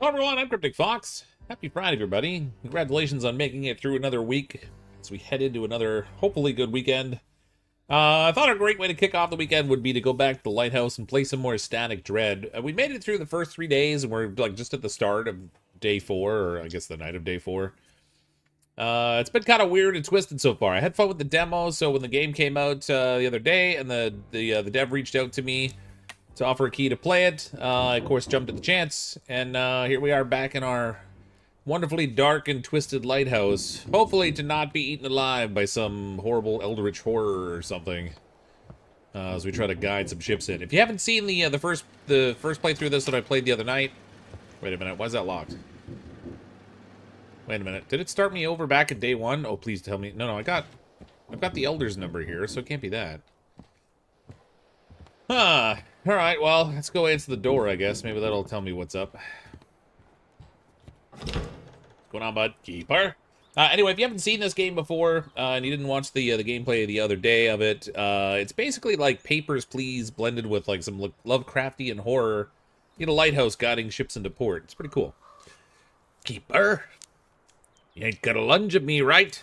Hello everyone, I'm CrypticFox. Happy Friday, everybody. Congratulations on making it through another week as we head into another, hopefully, good weekend. I thought a great way to kick off the weekend would be to go back to the Lighthouse and play some more Static Dread. We made it through the first 3 days, and we're like just at the start of day 4, or I guess the night of day 4. It's been kind of weird and twisted so far. I had fun with the demo, so when the game came out the other day, and the dev reached out to me to offer a key to play it, I of course jumped at the chance, and here we are back in our wonderfully dark and twisted lighthouse, hopefully to not be eaten alive by some horrible eldritch horror or something, as we try to guide some ships in. If you haven't seen the first playthrough of this that I played the other night, wait a minute, why is that locked? Wait a minute, did it start me over back at day 1? Oh, please tell me. No, I've got the Elder's number here, so it can't be that. Huh. Alright, well, let's go answer the door, I guess. Maybe that'll tell me what's up. What's going on, bud? Keeper? Anyway, if you haven't seen this game before, and you didn't watch the gameplay the other day of it, it's basically like Papers, Please blended with like some Lovecraftian horror in a lighthouse guiding ships into port. It's pretty cool. Keeper? You ain't gonna lunge at me, right?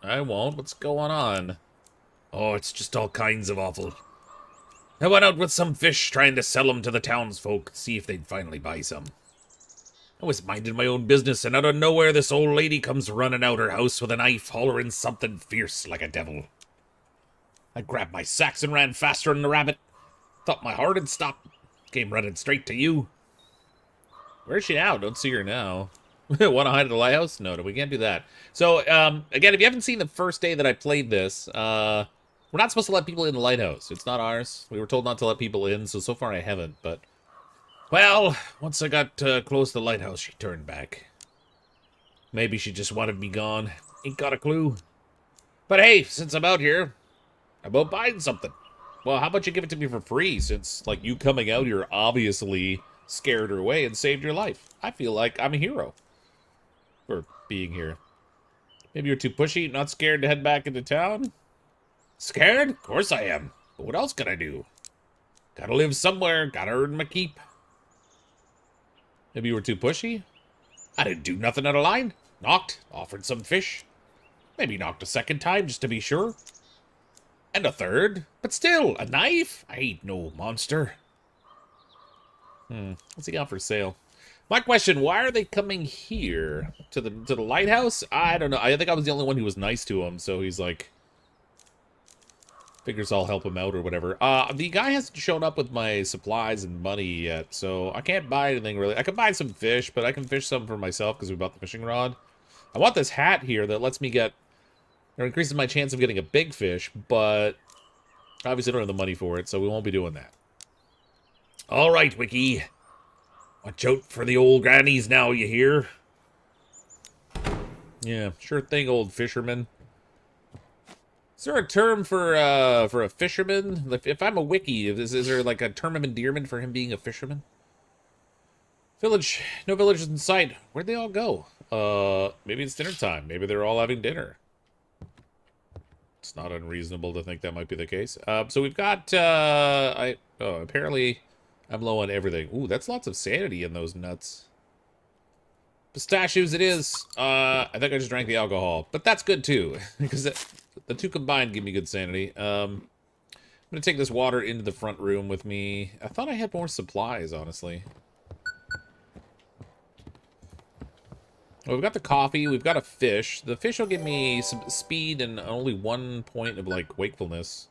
I won't. What's going on? Oh, it's just all kinds of awful. I went out with some fish trying to sell them to the townsfolk, see if they'd finally buy some. I was minding my own business, and out of nowhere this old lady comes running out her house with a knife, hollering something fierce like a devil. I grabbed my sacks and ran faster than the rabbit. Thought my heart had stopped. Came running straight to you. Where's she now? Don't see her now. Want to hide at the lighthouse? No, we can't do that. So, again, if you haven't seen the first day that I played this, we're not supposed to let people in the lighthouse. It's not ours. We were told not to let people in, so far I haven't, but... Well, once I got close to the lighthouse, she turned back. Maybe she just wanted me gone. Ain't got a clue. But hey, since I'm out here, how about buying something? Well, how about you give it to me for free, since, like, you coming out here obviously scared her away and saved your life. I feel like I'm a hero for being here. Maybe you're too pushy, not scared to head back into town? Scared? Of course I am. But what else can I do? Gotta live somewhere, gotta earn my keep. Maybe you were too pushy? I didn't do nothing out of line. Knocked, offered some fish. Maybe knocked a second time just to be sure. And a third. But still, a knife? I ain't no monster. What's he got for sale? My question, why are they coming here? To the lighthouse? I don't know. I think I was the only one who was nice to him, so he's like... Figures I'll help him out or whatever. The guy hasn't shown up with my supplies and money yet, so I can't buy anything really. I can buy some fish, but I can fish some for myself because we bought the fishing rod. I want this hat here that lets me get, or increases my chance of getting a big fish, but obviously I don't have the money for it, so we won't be doing that. All right, Wiki. Watch out for the old grannies now, you hear? Yeah, sure thing, old fisherman. Is there a term for a fisherman? If I'm a wiki, is there like a term of endearment for him being a fisherman? Village. No villages in sight. Where'd they all go? Maybe it's dinner time. Maybe they're all having dinner. It's not unreasonable to think that might be the case. So we've got, apparently I'm low on everything. Ooh, that's lots of sanity in those nuts. Pistachios it is. I think I just drank the alcohol. But that's good too, because the two combined give me good sanity. I'm gonna take this water into the front room with me. I thought I had more supplies, honestly. Well, we've got the coffee, we've got a fish. The fish will give me some speed and only 1 point of, like, wakefulness.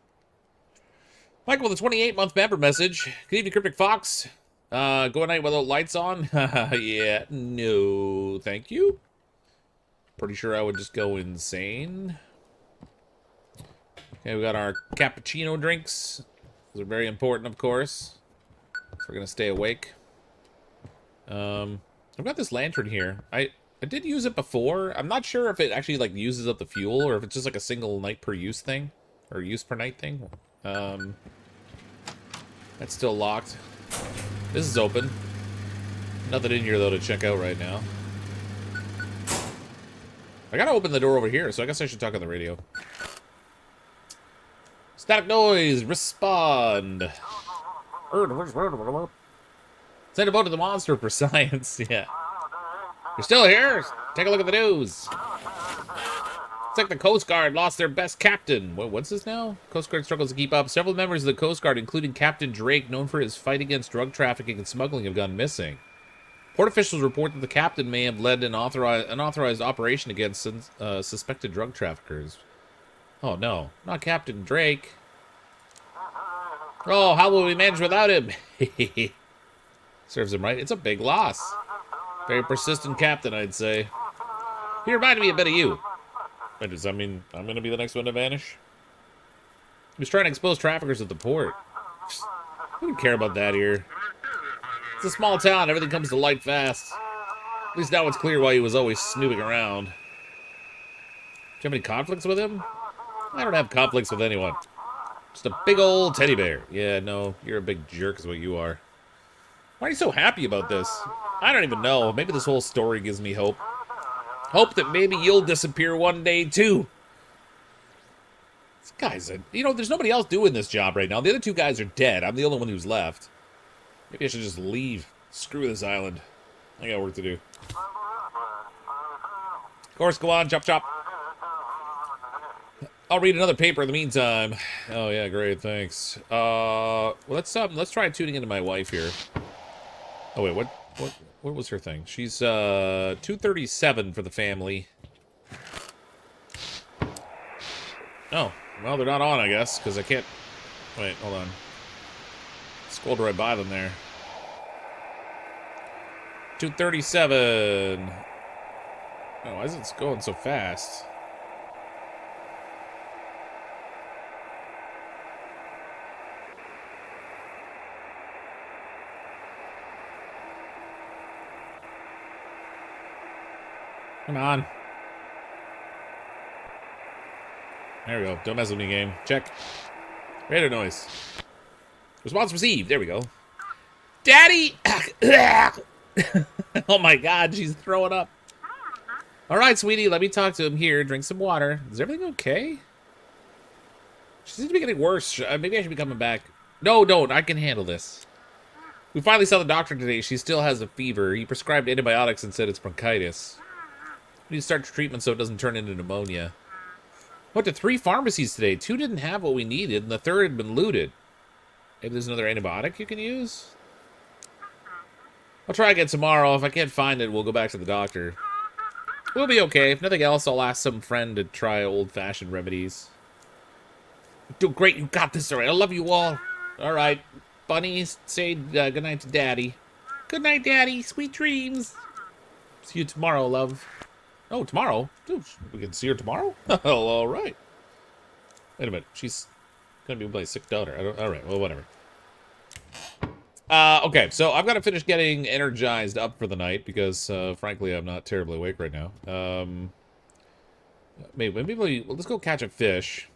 Michael with a 28-month member message. Good evening, CrypticFox. Go at night without lights on? Yeah, no, thank you. Pretty sure I would just go insane. Okay, we got our cappuccino drinks. Those are very important, of course. So we're gonna stay awake. I've got this lantern here. I did use it before. I'm not sure if it actually like uses up the fuel or if it's just like a single night per use thing or use per night thing. That's still locked. This is open. Nothing in here though to check out right now. I gotta open the door over here, so I guess I should talk on the radio. Static noise, respond. Send a boat to the monster for science. Yeah. You're still here? Take a look at the news. It's like the Coast Guard lost their best captain. What's this now? Coast Guard struggles to keep up. Several members of the Coast Guard, including Captain Drake, known for his fight against drug trafficking and smuggling, have gone missing. Port officials report that the captain may have led an unauthorized operation against suspected drug traffickers. Oh no, not Captain Drake. Oh, how will we manage without him? Serves him right. It's a big loss. Very persistent captain, I'd say. He reminded me a bit of you. Wait, does that mean I'm going to be the next one to vanish? He was trying to expose traffickers at the port. Who would care about that here? It's a small town. Everything comes to light fast. At least now it's clear why he was always snooping around. Do you have any conflicts with him? I don't have conflicts with anyone. Just a big old teddy bear. Yeah, no, you're a big jerk is what you are. Why are you so happy about this? I don't even know. Maybe this whole story gives me hope. Hope that maybe you'll disappear one day, too. This guy's you know, there's nobody else doing this job right now. The other two guys are dead. I'm the only one who's left. Maybe I should just leave. Screw this island. I got work to do. Of course, go on, chop chop. I'll read another paper in the meantime. Oh yeah, great, thanks. Well, let's try tuning into my wife here. Oh wait, what was her thing? She's 237 for the family. Oh, well, they're not on, I guess, because I can't. Wait, hold on. Scrolled right by them there. 237. Oh, why is it going so fast? Come on. There we go. Don't mess with me, game. Check. Radio noise. Response received. There we go. Daddy! Oh my god, she's throwing up. Alright, sweetie, let me talk to him here. Drink some water. Is everything okay? She seems to be getting worse. Maybe I should be coming back. No, don't. I can handle this. We finally saw the doctor today. She still has a fever. He prescribed antibiotics and said it's bronchitis. We need to start treatment so it doesn't turn into pneumonia. Went to 3 pharmacies today. 2 didn't have what we needed, and the 3rd had been looted. Maybe there's another antibiotic you can use? I'll try again tomorrow. If I can't find it, we'll go back to the doctor. We'll be okay. If nothing else, I'll ask some friend to try old-fashioned remedies. You're doing great. You got this alright. I love you all. Alright. Bunny, say goodnight to Daddy. Good night, Daddy. Sweet dreams. See you tomorrow, love. Oh, tomorrow? Ooh, we can see her tomorrow? Oh, all right. Wait a minute. She's going to be my sick daughter. All right. Well, whatever. Okay, so I've got to finish getting energized up for the night because, frankly, I'm not terribly awake right now. Maybe let's go catch a fish.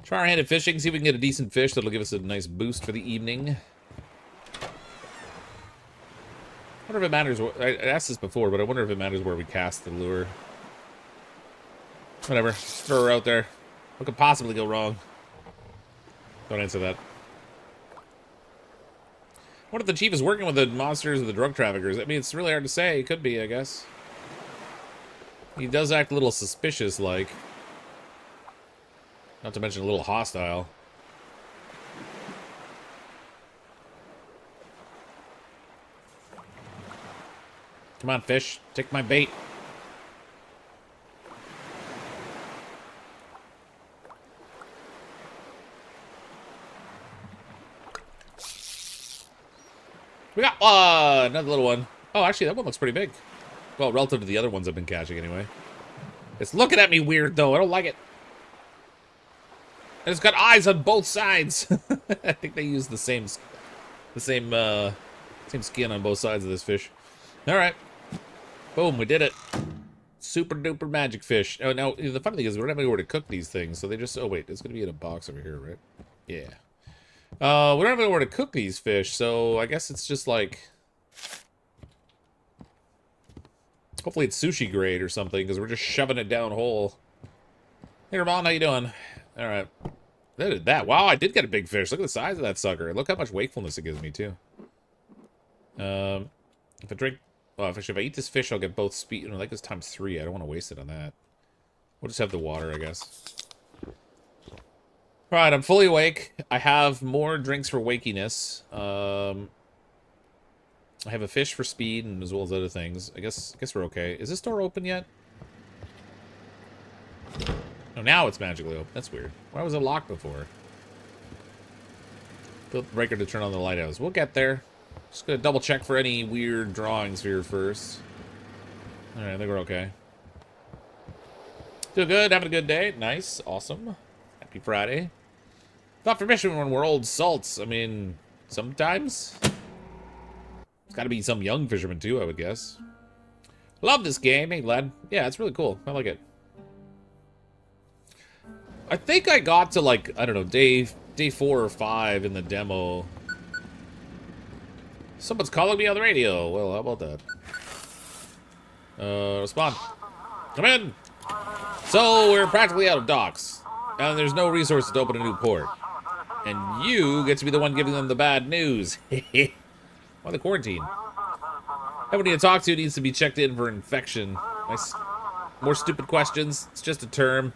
Try our hand at fishing, see if we can get a decent fish that'll give us a nice boost for the evening. I wonder if it matters. I asked this before, but I wonder if it matters where we cast the lure. Whatever. Just throw her out there. What could possibly go wrong? Don't answer that. What if the chief is working with the monsters or the drug traffickers? I mean, it's really hard to say. It could be, I guess. He does act a little suspicious-like. Not to mention a little hostile. Come on, fish. Take my bait. We got another little one. Oh, actually, that one looks pretty big. Well, relative to the other ones I've been catching, anyway. It's looking at me weird, though. I don't like it. And it's got eyes on both sides. I think they use the same skin on both sides of this fish. All right. Boom, we did it. Super duper magic fish. Oh, now, the funny thing is we don't have anywhere to cook these things, so they just... Oh, wait, it's going to be in a box over here, right? Yeah. We don't have anywhere to cook these fish, so I guess it's just like... Hopefully it's sushi grade or something, because we're just shoving it down whole. Hey, Ramon, how you doing? All right. That did that. Wow, I did get a big fish. Look at the size of that sucker. Look how much wakefulness it gives me, too. If I drink... Well, if I eat this fish, I'll get both speed... You know, like this times 3. I don't want to waste it on that. We'll just have the water, I guess. Alright, I'm fully awake. I have more drinks for wakiness. I have a fish for speed, and as well as other things. I guess we're okay. Is this door open yet? Oh, now it's magically open. That's weird. Why was it locked before? Built the breaker to turn on the lighthouse. We'll get there. Just gonna double check for any weird drawings here first. Alright, I think we're okay. Doing good, having a good day. Nice, awesome. Happy Friday. Thought for mission when we're old salts. I mean, sometimes. It's gotta be some young fisherman too, I would guess. Love this game, hey lad. Yeah, it's really cool. I like it. I think I got to like, I don't know, day 4 or 5 in the demo. Someone's calling me on the radio. Well, how about that? Respond. Come in. So, we're practically out of docks. And there's no resources to open a new port. And you get to be the one giving them the bad news. Why the quarantine? Everybody to talk to needs to be checked in for infection. More stupid questions. It's just a term.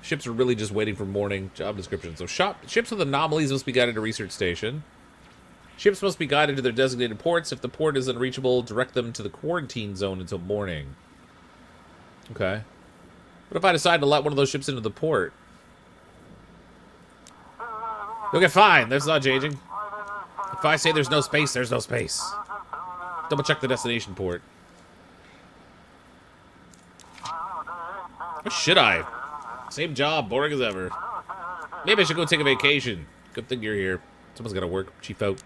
Ships are really just waiting for morning. Job description. So ships with anomalies must be guided to research station. Ships must be guided to their designated ports. If the port is unreachable, direct them to the quarantine zone until morning. Okay. What if I decide to let one of those ships into the port? Okay, fine. That's not changing. If I say there's no space, there's no space. Double check the destination port. Or should I? Same job, boring as ever. Maybe I should go take a vacation. Good thing you're here. Someone's gotta work. Chief out.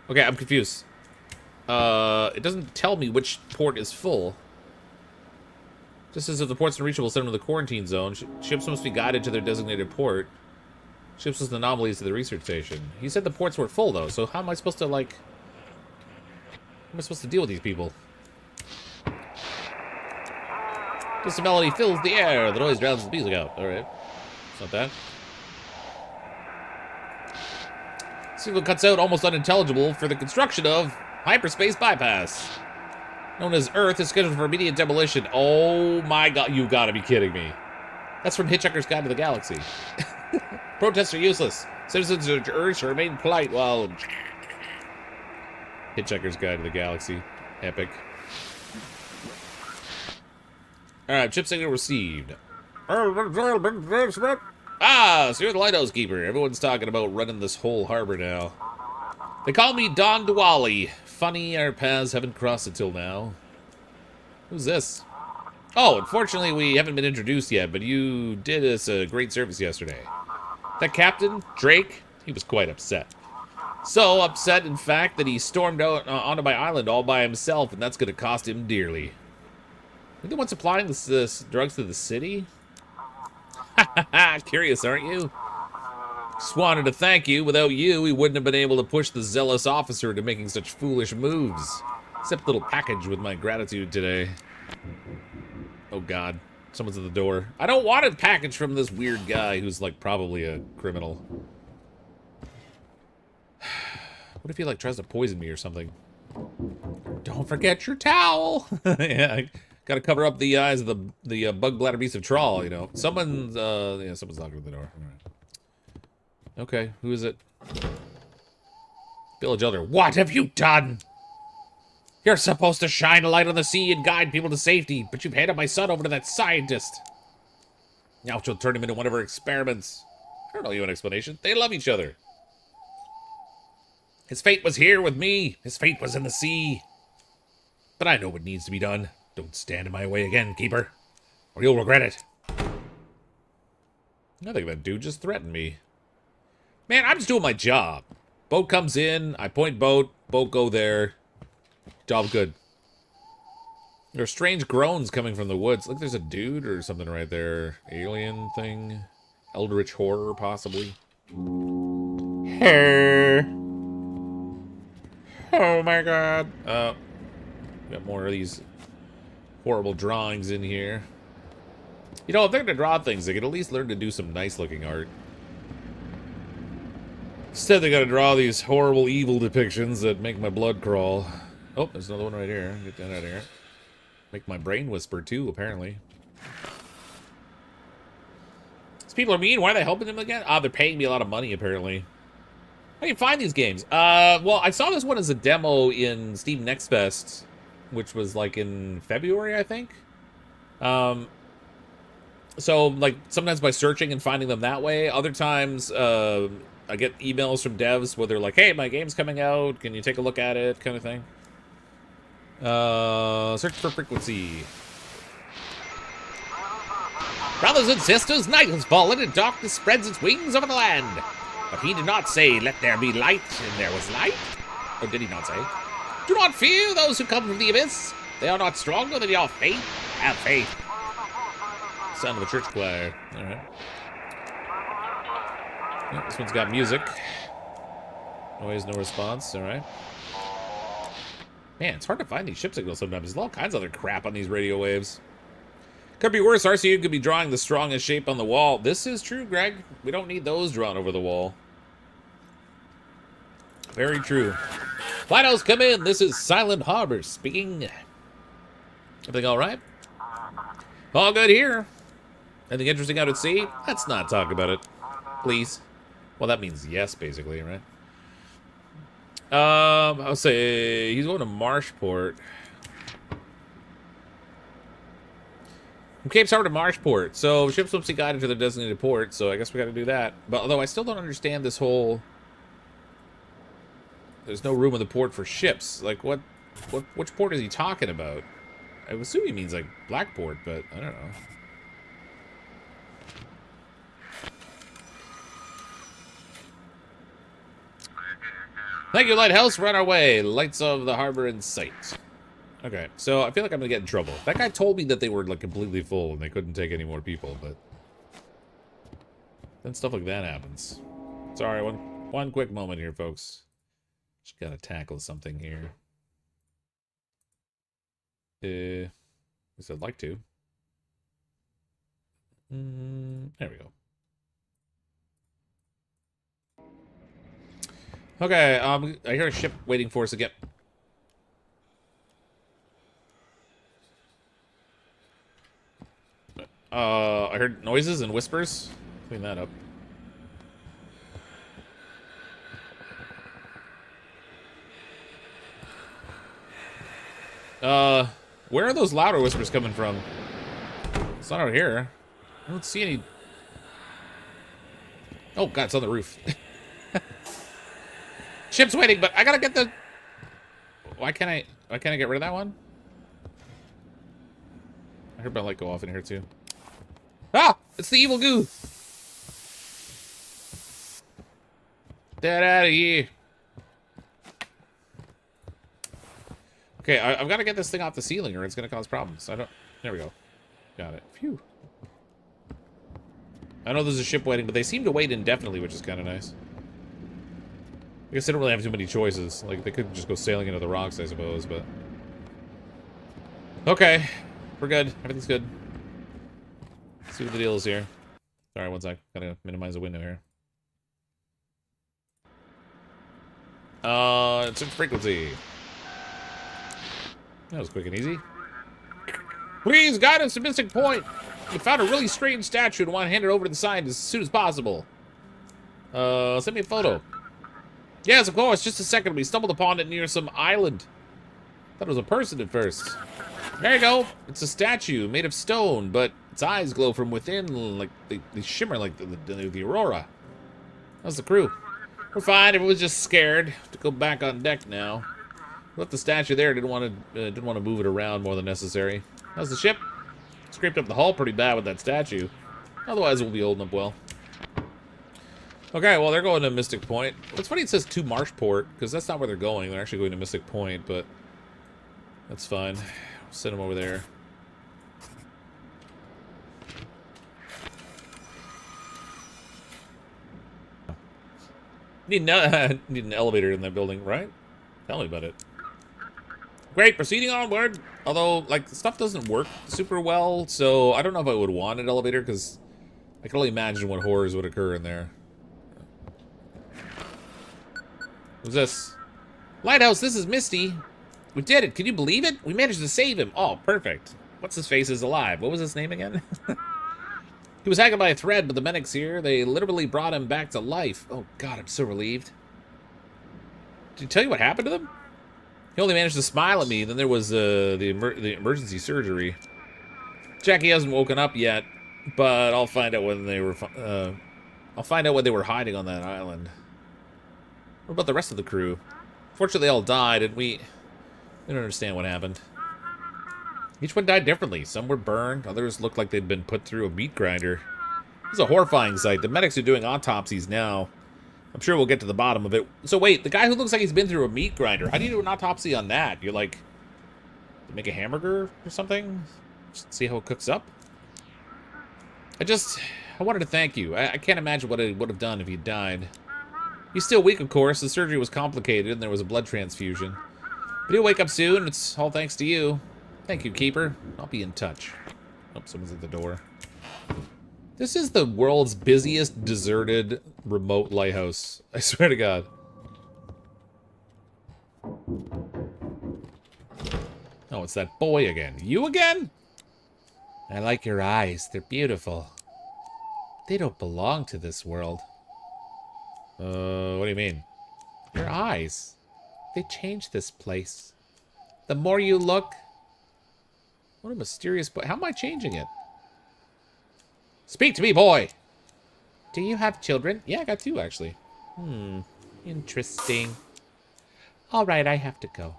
Okay, I'm confused. It doesn't tell me which port is full. Just as if the port's unreachable, send them to the quarantine zone. Ships must be guided to their designated port. Ships with anomalies to the research station. He said the ports were full, though, so how am I supposed to, like... How am I supposed to deal with these people? This melody fills the air. The noise drowns the music out. Alright. It's not that. Signal cuts out almost unintelligible for the construction of hyperspace bypass. Known as Earth is scheduled for immediate demolition. Oh my god, you gotta be kidding me. That's from Hitchhiker's Guide to the Galaxy. Protests are useless. Citizens are urged to remain polite while... Hitchhiker's Guide to the Galaxy. Epic. Alright, chip signal received. Ah, so you're the lighthouse keeper. Everyone's talking about running this whole harbor now. They call me Don Diwali. Funny, our paths haven't crossed until now. Who's this? Oh, unfortunately we haven't been introduced yet, but you did us a great service yesterday. That captain, Drake, he was quite upset. So upset, in fact, that he stormed out onto my island all by himself, and that's going to cost him dearly. You're the one supplying this drugs to the city? Curious, aren't you? Just wanted to thank you. Without you, we wouldn't have been able to push the zealous officer into making such foolish moves. Except a little package with my gratitude today. Oh god, someone's at the door. I don't want a package from this weird guy who's like probably a criminal. What if he like tries to poison me or something? Don't forget your towel. Yeah, I gotta cover up the eyes of the bug bladder beast of trawl, you know. Someone's someone's knocking at the door. All right. Okay, who is it? Village Elder. What have you done? You're supposed to shine a light on the sea and guide people to safety, but you've handed my son over to that scientist. Now she'll turn him into one of her experiments. I don't owe you an explanation. They love each other. His fate was here with me. His fate was in the sea. But I know what needs to be done. Don't stand in my way again, Keeper, or you'll regret it. I think that dude just threatened me. Man, I'm just doing my job. Boat comes in, I point boat go there. Job good. There are strange groans coming from the woods. Look, there's a dude or something right there. Alien thing. Eldritch horror, possibly. Hey. Oh my god. Got more of these horrible drawings in here. You know, if they're gonna draw things, they could at least learn to do some nice looking art. Instead, they gotta draw these horrible, evil depictions that make my blood crawl. Oh, there's another one right here. Get that out of here. Make my brain whisper, too, apparently. These people are mean. Why are they helping them again? Ah, they're paying me a lot of money, apparently. How do you find these games? Well, I saw this one as a demo in Steam Next Fest, which was, like, in February, I think. So, like, sometimes by searching and finding them that way. Other times, I get emails from devs where they're like, hey, my game's coming out, can you take a look at it, kind of thing. Search for frequency. Brothers and sisters, night has fallen and darkness spreads its wings over the land. But he did not say, let there be light, and there was light. Or did he not say? Do not fear those who come from the abyss. They are not stronger than your faith. Have faith. Sound of a church choir. Alright. Yeah, this one's got music. Noise, no response. Alright. Man, it's hard to find these ship signals sometimes. There's all kinds of other crap on these radio waves. Could be worse. RCU could be drawing the strongest shape on the wall. This is true, Greg. We don't need those drawn over the wall. Very true. Lighthouse, come in. This is Silent Harbor speaking. Everything all right? All good here. Anything interesting out at sea? Let's not talk about it. Please. Well, that means yes, basically, right? I'll say he's going to Marshport. From Cape Harbor to Marshport. So, ships must be guided to their designated port, so I guess we gotta do that. But although I still don't understand this whole... There's no room in the port for ships. Like, which port is he talking about? I assume he means, like, Blackport, but I don't know. Thank you, Lighthouse. We're on our way. Lights of the harbor in sight. Okay, so I feel like I'm gonna get in trouble. That guy told me that they were, like, completely full and they couldn't take any more people, but... then stuff like that happens. Sorry, one quick moment here, folks. Just gotta tackle something here. At least I'd like to. There we go. Okay, I hear a ship waiting for us again. I heard noises and whispers. Clean that up. Where are those louder whispers coming from? It's not out here. I don't see any. Oh god, it's on the roof. Ship's waiting, but I gotta get the... Why can't I get rid of that one? I heard my light go off in here too. Ah! It's the evil goo! Get out of here. Okay, I've got to get this thing off the ceiling or it's going to cause problems. I don't... There we go. Got it. Phew. I know there's a ship waiting, but they seem to wait indefinitely, which is kind of nice. I guess they don't really have too many choices. Like, they could just go sailing into the rocks, I suppose, but... Okay. We're good. Everything's good. Let's see what the deal is here. Sorry, one sec. Gotta minimize the window here. It's in frequency. That was quick and easy. Please guide us to Mystic Point. We found a really strange statue and want to hand it over to the scientist as soon as possible. Send me a photo. Yes, of course. Just a second. We stumbled upon it near some island. Thought it was a person at first. There you go. It's a statue made of stone, but its eyes glow from within, like they shimmer like the aurora. How's the crew? We're fine. Everyone's just scared to go back on deck now. Left the statue there. Didn't want to move it around more than necessary. How's the ship? Scraped up the hull pretty bad with that statue. Otherwise, we'll be holding up well. Okay, well, they're going to Mystic Point. It's funny it says to Marshport, because that's not where they're going. They're actually going to Mystic Point, but that's fine. Send them over there. Need an elevator in that building, right? Tell me about it. Great, proceeding onward. Although, like, stuff doesn't work super well, so I don't know if I would want an elevator, because I can only imagine what horrors would occur in there. Who's this? Lighthouse, this is Misty. We did it. Can you believe it? We managed to save him. Oh, perfect. What's his face is alive. What was his name again? He was hanging by a thread, but the medics here, they literally brought him back to life. Oh, God, I'm so relieved. Did he tell you what happened to them? He only managed to smile at me. Then there was the emergency surgery. Jackie hasn't woken up yet, but I'll find out when they were. I'll find out what they were hiding on that island. What about the rest of the crew? Fortunately, they all died, and we don't understand what happened. Each one died differently. Some were burned. Others looked like they'd been put through a meat grinder. It's a horrifying sight. The medics are doing autopsies now. I'm sure we'll get to the bottom of it. So wait, the guy who looks like he's been through a meat grinder, how do you do an autopsy on that? You're like, make a hamburger or something? Just see how it cooks up? I wanted to thank you. I can't imagine what it would have done if he died. He's still weak, of course. The surgery was complicated and there was a blood transfusion. But he'll wake up soon. It's all thanks to you. Thank you, Keeper. I'll be in touch. Oh, someone's at the door. This is the world's busiest, deserted, remote lighthouse. I swear to God. Oh, it's that boy again. You again? I like your eyes. They're beautiful. They don't belong to this world. What do you mean? Your eyes. They change this place. The more you look... What a mysterious... How am I changing it? Speak to me, boy! Do you have children? Yeah, I got 2, actually. Interesting. Alright, I have to go.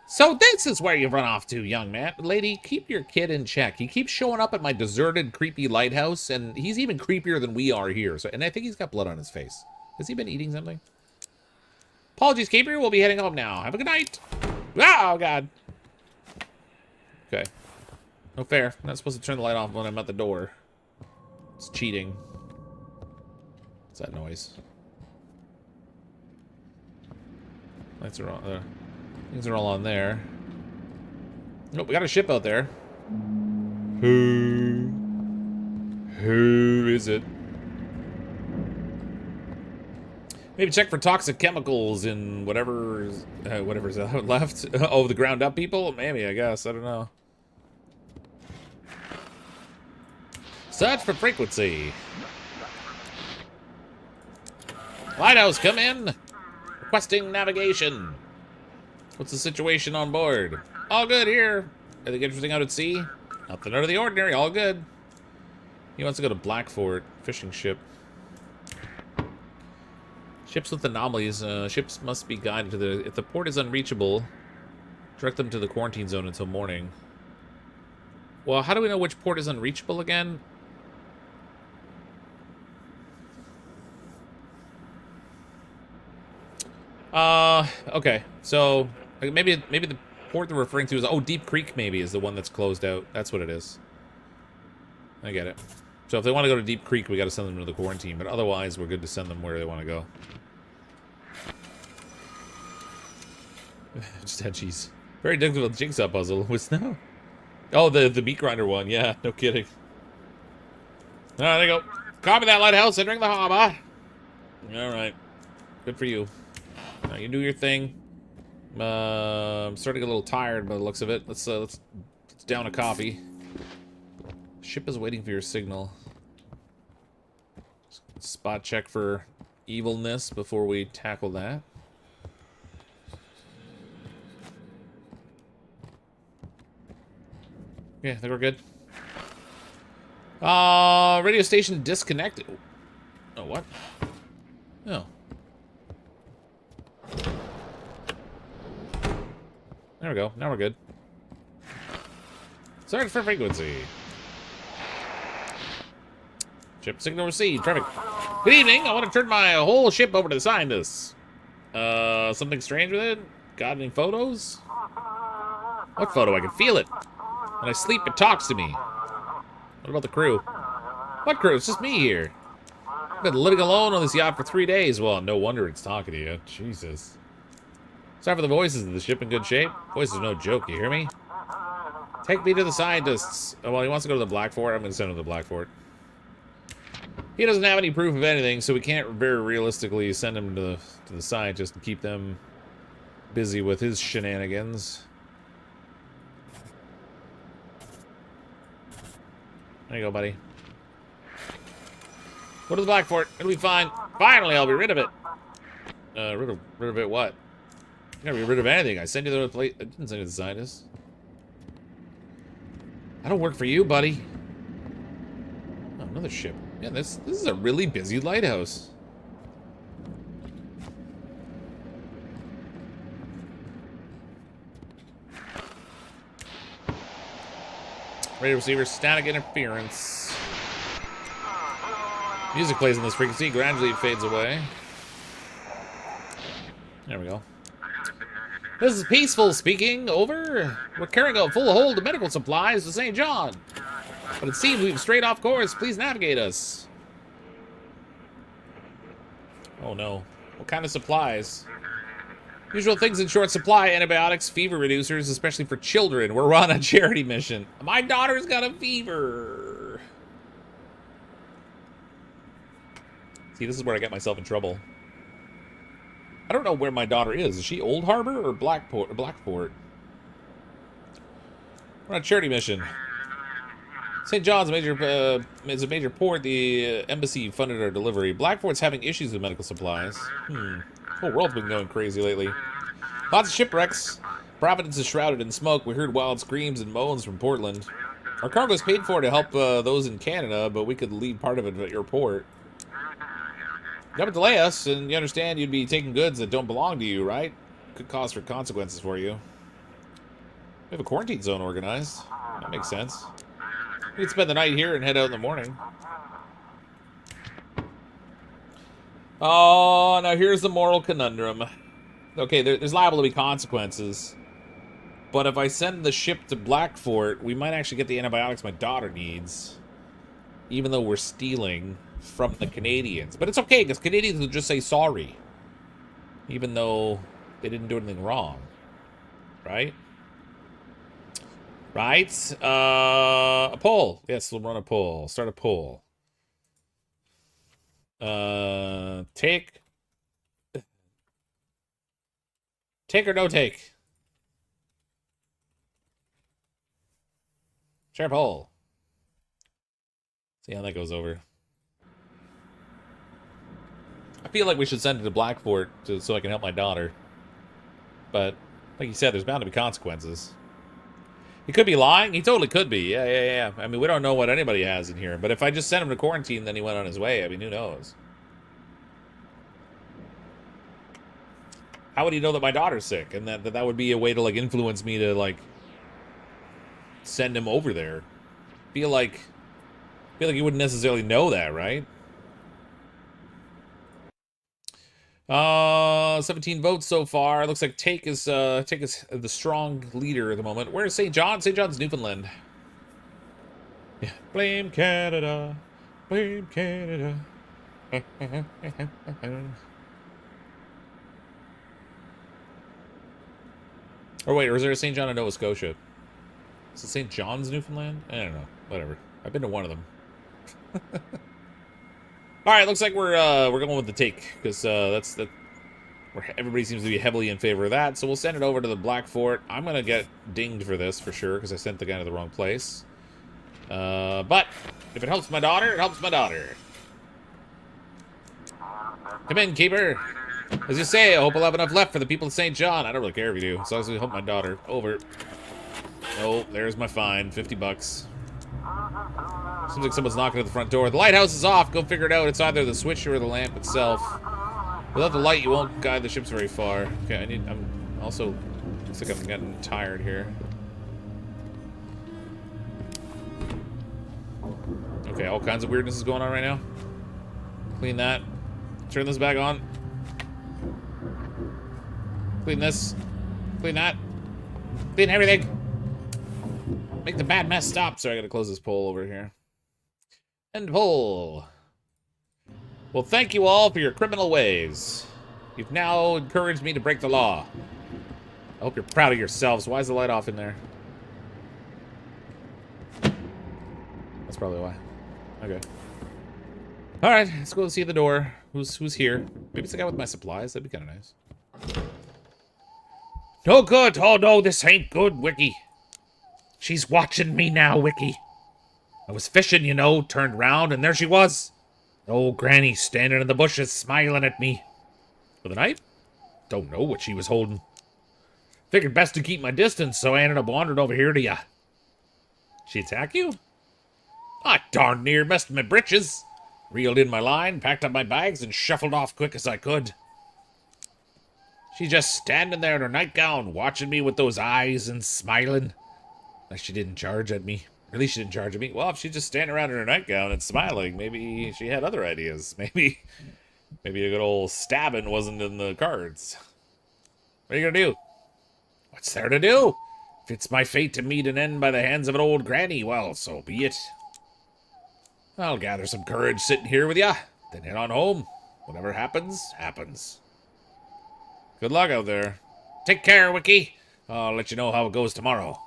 So this is where you've run off to, young man. Lady, keep your kid in check. He keeps showing up at my deserted, creepy lighthouse, and he's even creepier than we are here. And I think he's got blood on his face. Has he been eating something? Apologies, Keeper. We'll be heading home now. Have a good night. Oh, God. Okay. No fair. I'm not supposed to turn the light off when I'm at the door. It's cheating. What's that noise? Lights are on. Things are all on there. Nope, we got a ship out there. Who is it? Maybe check for toxic chemicals in whatever's left. Oh, the ground up people? Maybe, I guess. I don't know. Search for frequency. Lighthouse, come in. Requesting navigation. What's the situation on board? All good here. Anything interesting out at sea? Nothing out of the ordinary. All good. He wants to go to Blackfort. Fishing ship. Ships with anomalies. Ships must be guided to the... If the port is unreachable, direct them to the quarantine zone until morning. Well, how do we know which port is unreachable again? Okay. So... Maybe the port they're referring to is... Oh, Deep Creek maybe is the one that's closed out. That's what it is. I get it. So if they want to go to Deep Creek, we got to send them to the quarantine. But otherwise, we're good to send them where they want to go. Just had cheese. Very difficult jigsaw puzzle. With snow. Oh, the meat grinder one. Yeah, no kidding. There you go. Copy that, Lighthouse. Entering the harbor. Alright. Good for you. Now you do your thing. I'm starting to get a little tired by the looks of it. Let's down a coffee. Ship is waiting for your signal. Spot check for evilness before we tackle that. Yeah, I think we're good. Radio station disconnected. Oh, what? Oh. There we go. Now we're good. Search for frequency. Ship signal received. Perfect. Good evening. I want to turn my whole ship over to the scientists. Something strange with it? Got any photos? What photo? I can feel it. When I sleep, it talks to me. What about the crew? What crew? It's just me here. I've been living alone on this yacht for 3 days. Well, no wonder it's talking to you. Jesus. Sorry for the voices. Is the ship in good shape? Voices are no joke, you hear me? Take me to the scientists. Oh, well, he wants to go to the Blackfort. I'm going to send him to the Blackfort. He doesn't have any proof of anything, so we can't very realistically send him to the scientists and keep them busy with his shenanigans. There you go, buddy. Go to the Black Fort. It'll be fine. Finally, I'll be rid of it. Rid of it what? You gotta be rid of anything. I sent you the place. I didn't send you the scientists. I don't work for you, buddy. Oh, another ship. Yeah, this is a really busy lighthouse. Radio receiver, static interference. Music plays on this frequency, gradually it fades away. There we go. This is Peaceful speaking, over. We're carrying a full hold of medical supplies to St. John. But it seems we've strayed off course. Please navigate us. Oh no. What kind of supplies? Usual things in short supply, antibiotics, fever reducers, especially for children. We're on a charity mission. My daughter's got a fever. See, this is where I get myself in trouble. I don't know where my daughter is. Is she Old Harbor or Blackport? We're on a charity mission. St. John's is a major port. The embassy funded our delivery. Blackport's having issues with medical supplies. The whole world's been going crazy lately. Lots of shipwrecks. Providence is shrouded in smoke. We heard wild screams and moans from Portland. Our cargo is paid for to help those in Canada, but we could leave part of it at your port. You haven't delay us, and you understand you'd be taking goods that don't belong to you, right? Could cause for consequences for you. We have a quarantine zone organized. That makes sense. We could spend the night here and head out in the morning. Oh, now here's the moral conundrum. Okay, there's liable to be consequences. But if I send the ship to Blackfort, we might actually get the antibiotics my daughter needs. Even though we're stealing from the Canadians. But it's okay, because Canadians will just say sorry. Even though they didn't do anything wrong. Right? Right? A poll. Yes, we'll run a poll. Start a poll. Take or no take? Share poll. See how that goes over. I feel like we should send it to Blackfort so I can help my daughter. But, like you said, there's bound to be consequences. He could be lying. He totally could be. Yeah. I mean, we don't know what anybody has in here. But if I just sent him to quarantine, then he went on his way. I mean, who knows? How would he know that my daughter's sick? And that would be a way to, like, influence me to, like, send him over there. Feel like you wouldn't necessarily know that, right? 17 votes so far. Looks like Take is the strong leader at the moment. Where's St. John? St. John's, Newfoundland. Yeah. Blame Canada. Blame Canada. Or wait, or is there a St. John in Nova Scotia? Is it St. John's, Newfoundland? I don't know. Whatever. I've been to one of them. All right, looks like we're going with the Take, because that's where everybody seems to be heavily in favor of that. So we'll send it over to the Black Fort. I'm gonna get dinged for this for sure, because I sent the guy to the wrong place. But if it helps my daughter, it helps my daughter. Come in, keeper. As you say, I hope we'll have enough left for the people of St. John. I don't really care if you do, as long as we help my daughter. Over. Oh, there's my fine, 50 bucks. Seems like someone's knocking at the front door. The lighthouse is off. Go figure it out. It's either the switch or the lamp itself. Without the light, you won't guide the ships very far. Okay, I'm also... Looks like I'm getting tired here. Okay, all kinds of weirdness is going on right now. Clean that. Turn this back on. Clean this. Clean that. Clean everything. Make the bad mess stop. Sorry, I gotta close this poll over here. End poll. Well, thank you all for your criminal ways. You've now encouraged me to break the law. I hope you're proud of yourselves. Why is the light off in there? That's probably why. Okay. All right, let's go see the door. Who's here? Maybe it's the guy with my supplies. That'd be kind of nice. No good. Oh, no, this ain't good, Wiki. She's watching me now, Wiki. I was fishing, you know, turned round, and there she was. Old Granny standing in the bushes, smiling at me. With a knife? Don't know what she was holding. Figured best to keep my distance, so I ended up wandering over here to ya. She attack you? I darn near messed my britches. Reeled in my line, packed up my bags, and shuffled off quick as I could. She's just standing there in her nightgown, watching me with those eyes and smiling. Like she didn't charge at me. Or at least she didn't charge at me. Well, if she's just standing around in her nightgown and smiling, maybe she had other ideas. Maybe a good old stabbing wasn't in the cards. What are you gonna do? What's there to do? If it's my fate to meet an end by the hands of an old granny, well, so be it. I'll gather some courage sitting here with ya, then head on home. Whatever happens, happens. Good luck out there. Take care, Wiki. I'll let you know how it goes tomorrow.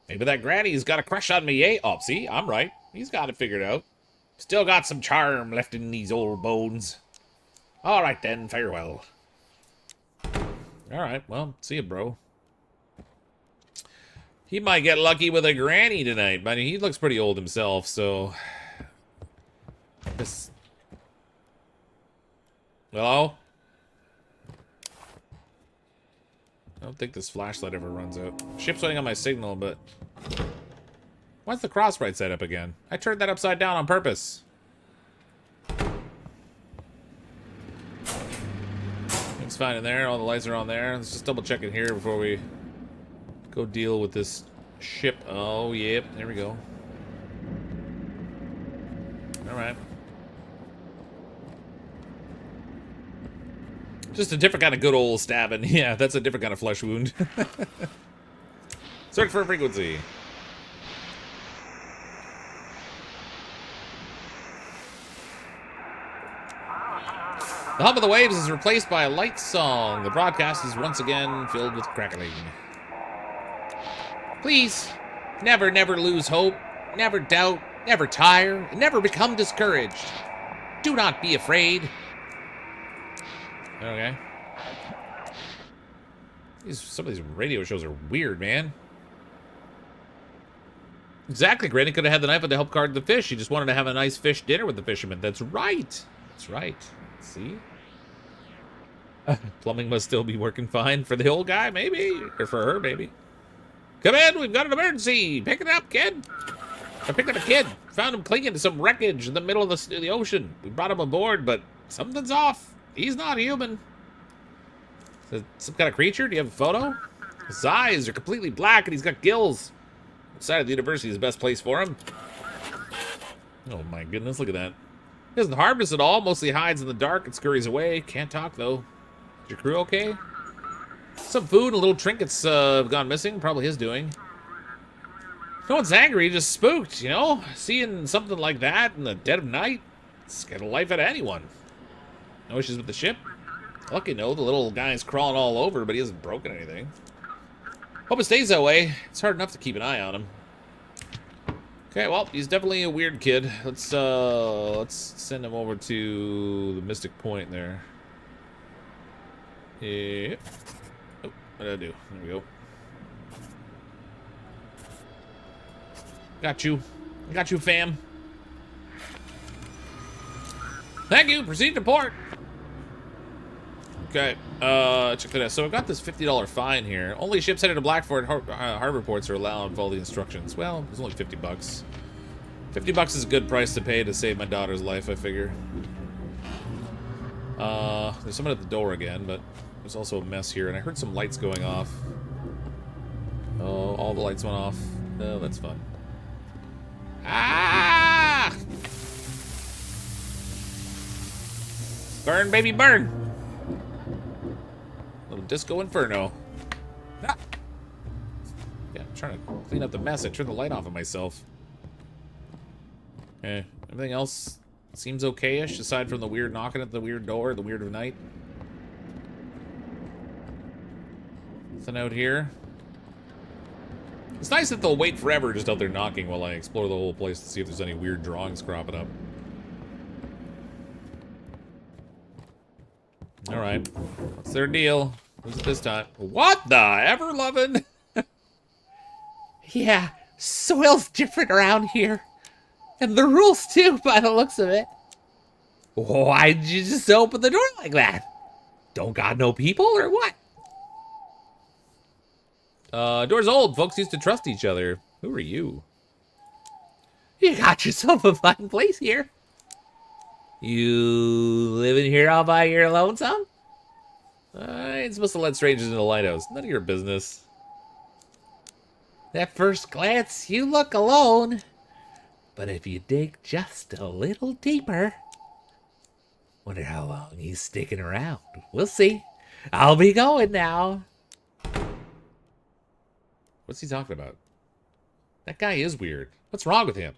Maybe that granny's got a crush on me, eh? Oh, see, I'm right. He's got it figured out. Still got some charm left in these old bones. All right, then, farewell. All right, well, see you, bro. He might get lucky with a granny tonight, but he looks pretty old himself, so... This... Hello? I don't think this flashlight ever runs out. Ship's waiting on my signal, but... Why's the crossbright set up again? I turned that upside down on purpose. It's fine in there. All the lights are on there. Let's just double check it here before we go deal with this ship. Oh, yep. There we go. Alright. Just a different kind of good old stabbing. Yeah, that's a different kind of flesh wound. Search for a frequency. The hum of the waves is replaced by a light song. The broadcast is once again filled with crackling. Please, never, never lose hope. Never doubt. Never tire. And never become discouraged. Do not be afraid. Okay. Some of these radio shows are weird, man. Exactly, Granny could have had the knife to help guard the fish. She just wanted to have a nice fish dinner with the fisherman. That's right. That's right. See? Plumbing must still be working fine for the old guy, maybe. Or for her, maybe. Come in, we've got an emergency. Pick it up, kid. I picked up a kid. Found him clinging to some wreckage in the middle of the ocean. We brought him aboard, but something's off. He's not human. Is it some kind of creature? Do you have a photo? His eyes are completely black and he's got gills. Outside of the university is the best place for him. Oh my goodness, look at that. He doesn't harm us at all. Mostly hides in the dark and scurries away. Can't talk though. Is your crew okay? Some food and little trinkets have gone missing. Probably his doing. No one's angry, just spooked, you know? Seeing something like that in the dead of night, scared the life out of anyone. No issues with the ship? Lucky no, the little guy's crawling all over, but he hasn't broken anything. Hope it stays that way. It's hard enough to keep an eye on him. Okay, well, he's definitely a weird kid. Let's send him over to the Mystic Point there. Yeah. Oh, what did I do? There we go. Got you. Got you, fam. Thank you. Proceed to port. Okay. Check that out. So I got this $50 fine here. Only ships headed to Blackford harbor ports are allowed to follow the instructions. Well, it's only 50 bucks. 50 bucks is a good price to pay to save my daughter's life, I figure. There's someone at the door again, but there's also a mess here, and I heard some lights going off. Oh, all the lights went off. No, that's fun. Ah! Burn, baby, burn! Little disco inferno. Ah! Yeah, I'm trying to clean up the mess. I turned the light off of myself. Okay, everything else seems okay-ish, aside from the weird knocking at the weird door, the weird of night. Nothing out here. It's nice that they'll wait forever just out there knocking while I explore the whole place to see if there's any weird drawings cropping up. All right. What's their deal? Who's it this time? What the ever-loving? Yeah, soil's different around here. And the rules too, by the looks of it. Why'd you just open the door like that? Don't got no people or what? Door's old. Folks used to trust each other. Who are you? You got yourself a fine place here. You living here all by your lonesome? I ain't supposed to let strangers into the lighthouse. None of your business. At first glance, you look alone. But if you dig just a little deeper, wonder how long he's sticking around. We'll see. I'll be going now. What's he talking about? That guy is weird. What's wrong with him?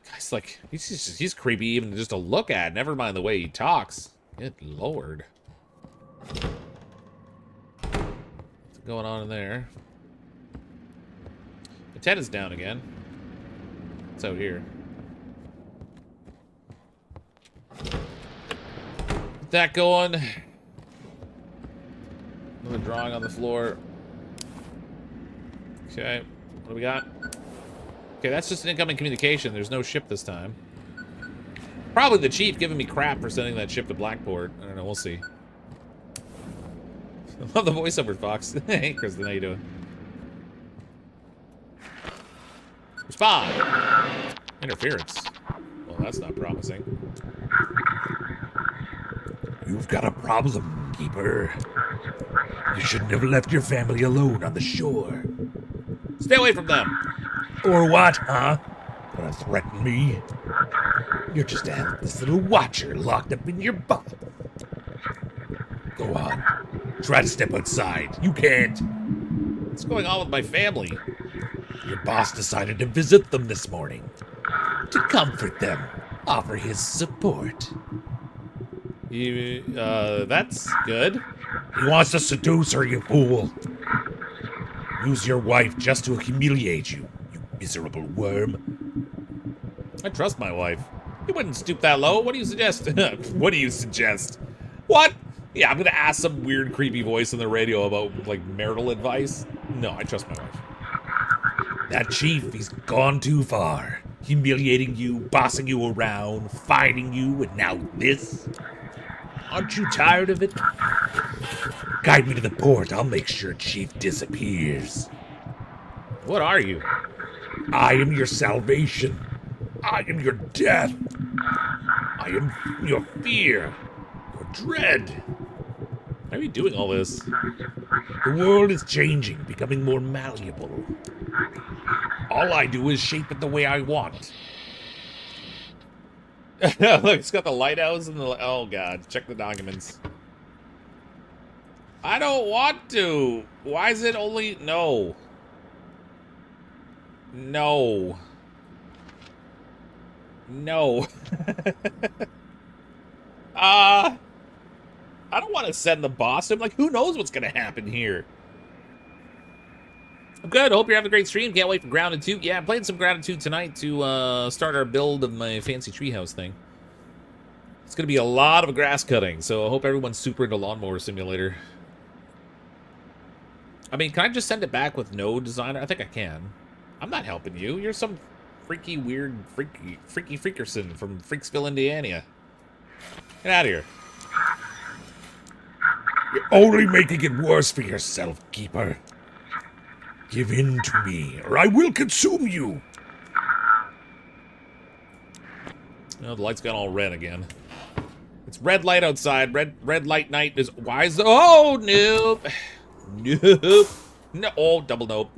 Guy's like, he's creepy even just to look at. Never mind the way he talks. Good lord. What's going on in there? The tent is down again. It's out here. Get that going. Another drawing on the floor. Okay, what do we got? Okay, that's just an incoming communication. There's no ship this time. Probably the chief giving me crap for sending that ship to Blackport. I don't know, we'll see. I love the voiceover, Fox. Hey, Kristen, how you doing? Respond! Interference. Well, that's not promising. You've got a problem, Keeper. You shouldn't have left your family alone on the shore. Stay away from them! Or what, huh? Gonna threaten me? You're just a helpless little watcher locked up in your bubble. Go on. Try to step outside. You can't. What's going on with my family? Your boss decided to visit them this morning. To comfort them. Offer his support. That's good. He wants to seduce her, you fool. Use your wife just to humiliate you, you miserable worm. I trust my wife. You wouldn't stoop that low. What do you suggest? What do you suggest? What? Yeah, I'm gonna ask some weird, creepy voice on the radio about, like, marital advice? No, I trust my wife. That chief, he's gone too far. Humiliating you, bossing you around, fighting you, and now this? Aren't you tired of it? Guide me to the port. I'll make sure Chief disappears. What are you? I am your salvation. I am your death. I am your fear, your dread. Why are you doing all this? The world is changing, becoming more malleable. All I do is shape it the way I want. Look, it's got the lighthouse and the... Oh, God. Check the documents. I don't want to. Why is it only... No. No. No. I don't want to send the boss. I'm like, who knows what's going to happen here? I'm good. Hope you're having a great stream. Can't wait for Grounded 2. Yeah, I'm playing some Grounded 2 tonight to start our build of my fancy treehouse thing. It's going to be a lot of grass cutting, so I hope everyone's super into Lawnmower Simulator. I mean, can I just send it back with no designer? I think I can. I'm not helping you. You're some freaky, weird, freaky freakerson from Freaksville, Indiana. Get out of here. You're only making it worse for yourself, Keeper. Give in to me, or I will consume you. Oh, the light's gone all red again. It's red light outside. Red light night is... Why is the... Oh, nope. Nope. No. Oh, double nope.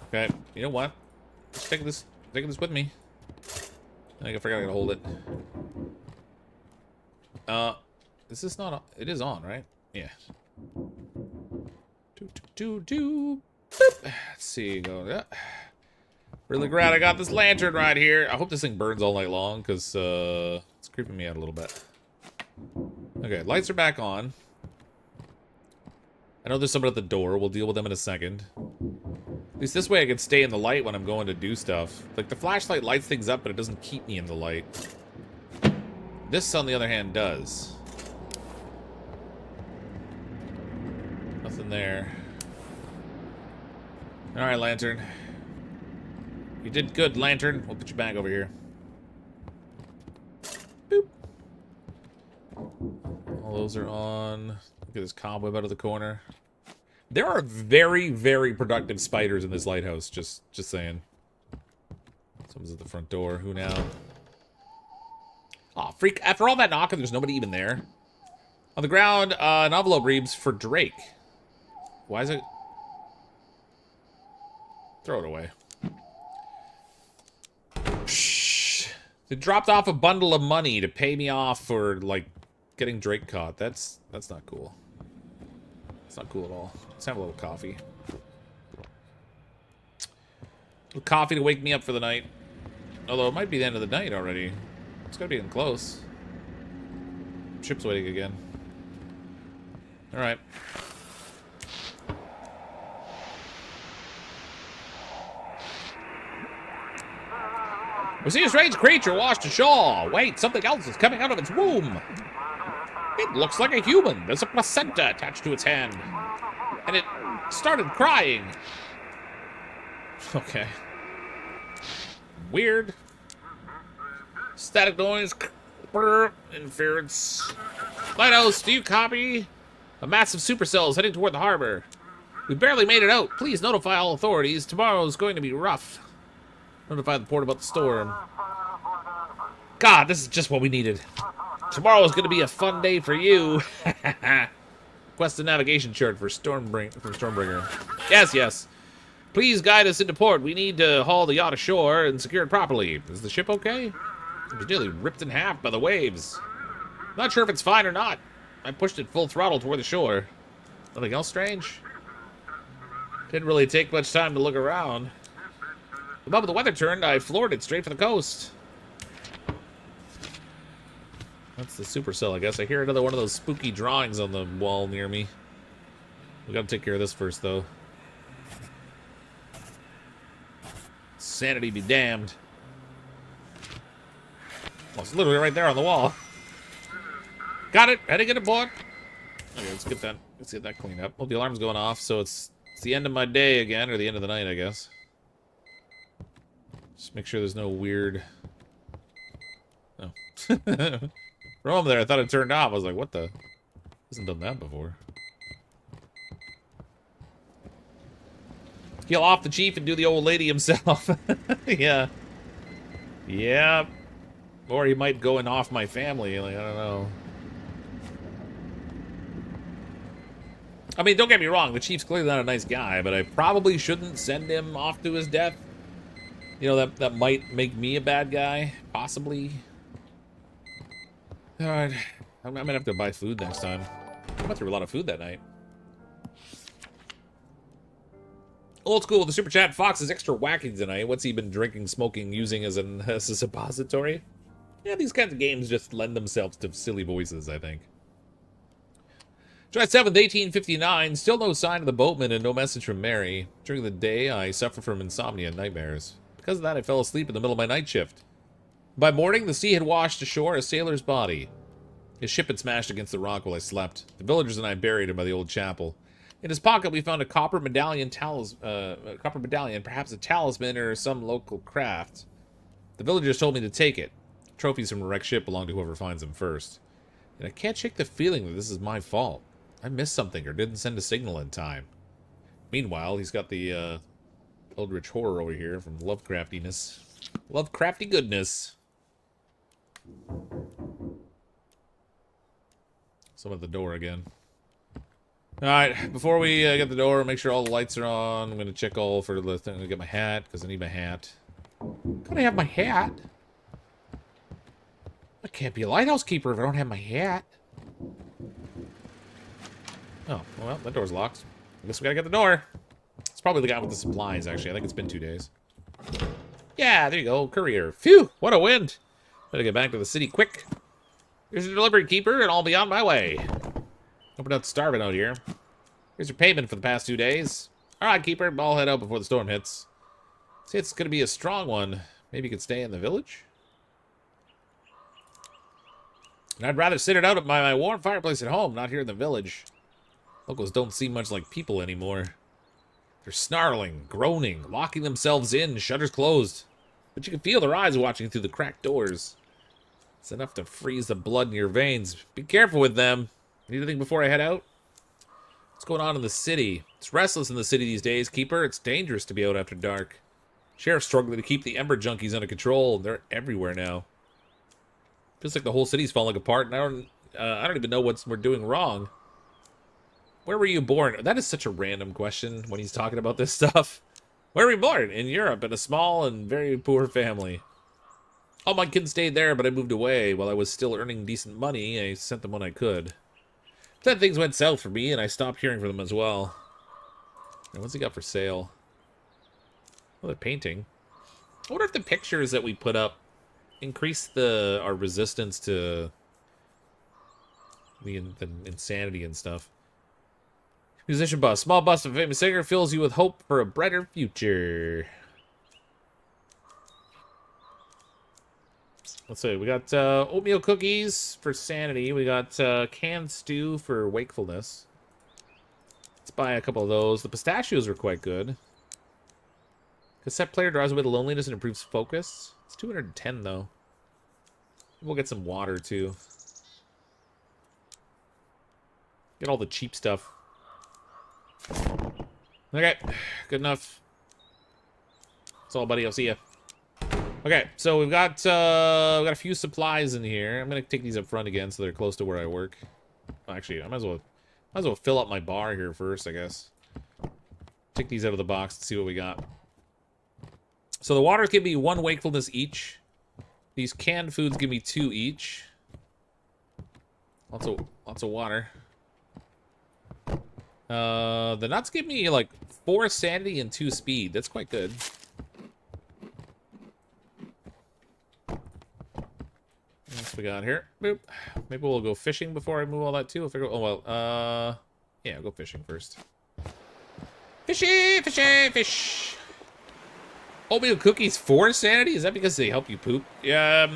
Okay. You know what? Just taking this with me. I think I forgot I gotta hold it. Is this not on? It is on, right? Yeah. Boop. Let's see. Go. Yeah. Really glad I got this lantern right here. I hope this thing burns all night long, because it's creeping me out a little bit. Okay, lights are back on. I know there's someone at the door. We'll deal with them in a second. At least this way I can stay in the light when I'm going to do stuff. Like, the flashlight lights things up, but it doesn't keep me in the light. This, on the other hand, does. Nothing there. Alright, Lantern. You did good, Lantern. We'll put you back over here. Boop. All those are on. Look at this cobweb out of the corner. There are very, very productive spiders in this lighthouse. Just saying. Someone's at the front door. Who now? Aw, freak. After all that knocking, there's nobody even there. On the ground, an envelope reads for Drake. Why is it? Throw it away. Shh. They dropped off a bundle of money to pay me off for, like, getting Drake caught. That's not cool. It's not cool at all. Let's have a little coffee. A little coffee to wake me up for the night. Although it might be the end of the night already. It's gotta be getting close. Ship's waiting again. Alright. We see a strange creature washed ashore. Wait, something else is coming out of its womb. It looks like a human. There's a placenta attached to its hand. And it started crying. Okay. Weird. Static noise. Interference. Lighthouse, do you copy? A massive supercell is heading toward the harbor. We barely made it out. Please notify all authorities. Tomorrow's going to be rough. Notify the port about the storm. God, this is just what we needed. Tomorrow is going to be a fun day for you. Request a navigation chart for Stormbringer. Yes, yes. Please guide us into port. We need to haul the yacht ashore and secure it properly. Is the ship okay? It was nearly ripped in half by the waves. Not sure if it's fine or not. I pushed it full throttle toward the shore. Nothing else strange? Didn't really take much time to look around. The moment the weather turned, I floored it straight for the coast. That's the supercell, I guess. I hear another one of those spooky drawings on the wall near me. We gotta take care of this first, though. Sanity be damned. Oh, it's literally right there on the wall. Got it. Heading into port. Okay, let's get that cleaned up. Well, the alarm's going off, so it's the end of my day again, or the end of the night, I guess. Just make sure there's no weird... Oh. For a moment there, I thought it turned off. I was like, what the... Hasn't done that before. Kill off the chief and do the old lady himself. Yeah. Yeah. Or he might go and off my family. Like, I don't know. I mean, don't get me wrong. The chief's clearly not a nice guy, but I probably shouldn't send him off to his death. You know, that might make me a bad guy. Possibly. Alright. I'm gonna have to buy food next time. I went through a lot of food that night. Old school, the super chat. Fox is extra wacky tonight. What's he been drinking, smoking, using as a suppository? Yeah, these kinds of games just lend themselves to silly voices, I think. July 7th, 1859. Still no sign of the boatman and no message from Mary. During the day, I suffer from insomnia and nightmares. Because of that, I fell asleep in the middle of my night shift. By morning, the sea had washed ashore a sailor's body. His ship had smashed against the rock while I slept. The villagers and I buried him by the old chapel. In his pocket, we found a copper medallion, perhaps a talisman or some local craft. The villagers told me to take it. Trophies from a wrecked ship belong to whoever finds them first. And I can't shake the feeling that this is my fault. I missed something or didn't send a signal in time. Meanwhile, he's got the eldritch horror over here from Lovecraftiness. Lovecrafty goodness. Someone at the door again. Alright, before we get the door, make sure all the lights are on. I'm going to check all for the thing. I'm going to get my hat, because I need my hat. Gotta have my hat. I can't be a lighthouse keeper if I don't have my hat. Oh, well, that door's locked. I guess we gotta get the door. It's probably the guy with the supplies, actually. I think it's been 2 days. Yeah, there you go. Courier. Phew, what a wind. Better get back to the city quick. Here's your delivery keeper, and I'll be on my way. Hope we're not starving out here. Here's your payment for the past 2 days. Alright, keeper, I'll head out before the storm hits. See, it's gonna be a strong one. Maybe you could stay in the village? And I'd rather sit it out at my warm fireplace at home, not here in the village. Locals don't seem much like people anymore. They're snarling, groaning, locking themselves in, shutters closed. But you can feel their eyes watching through the cracked doors. It's enough to freeze the blood in your veins. Be careful with them. Need anything before I head out? What's going on in the city? It's restless in the city these days, Keeper. It's dangerous to be out after dark. Sheriff's struggling to keep the Ember Junkies under control. They're everywhere now. Feels like the whole city's falling apart, and I don't even know what we're doing wrong. Where were you born? That is such a random question when he's talking about this stuff. Where were you born? In Europe, in a small and very poor family. All my kids stayed there, but I moved away. While I was still earning decent money, I sent them when I could. Then things went south for me, and I stopped hearing from them as well. Now, what's he got for sale? Oh, they're painting. I wonder if the pictures that we put up increase our resistance to the insanity and stuff. Musician bus. Small bust of a famous singer fills you with hope for a brighter future. Let's see. We got oatmeal cookies for sanity. We got canned stew for wakefulness. Let's buy a couple of those. The pistachios are quite good. Cassette player drives away the loneliness and improves focus. It's 210 though. We'll get some water too. Get all the cheap stuff. Okay, good enough. That's all, buddy. I'll see ya. Okay, so we've got a few supplies in here. I'm gonna take these up front again so they're close to where I work. Actually, I might as well fill up my bar here first, I guess. Take these out of the box and see what we got. So the waters give me 1 wakefulness each. These canned foods give me 2 each. Lots of water. The nuts give me like 4 sanity and 2 speed. That's quite good. What else we got here? Boop. Maybe we'll go fishing before I move all that too. We'll figure. Oh well. Yeah, I'll go fishing first. Fishy, fishy, fish. Oatmeal cookies 4 sanity? Is that because they help you poop? Yeah.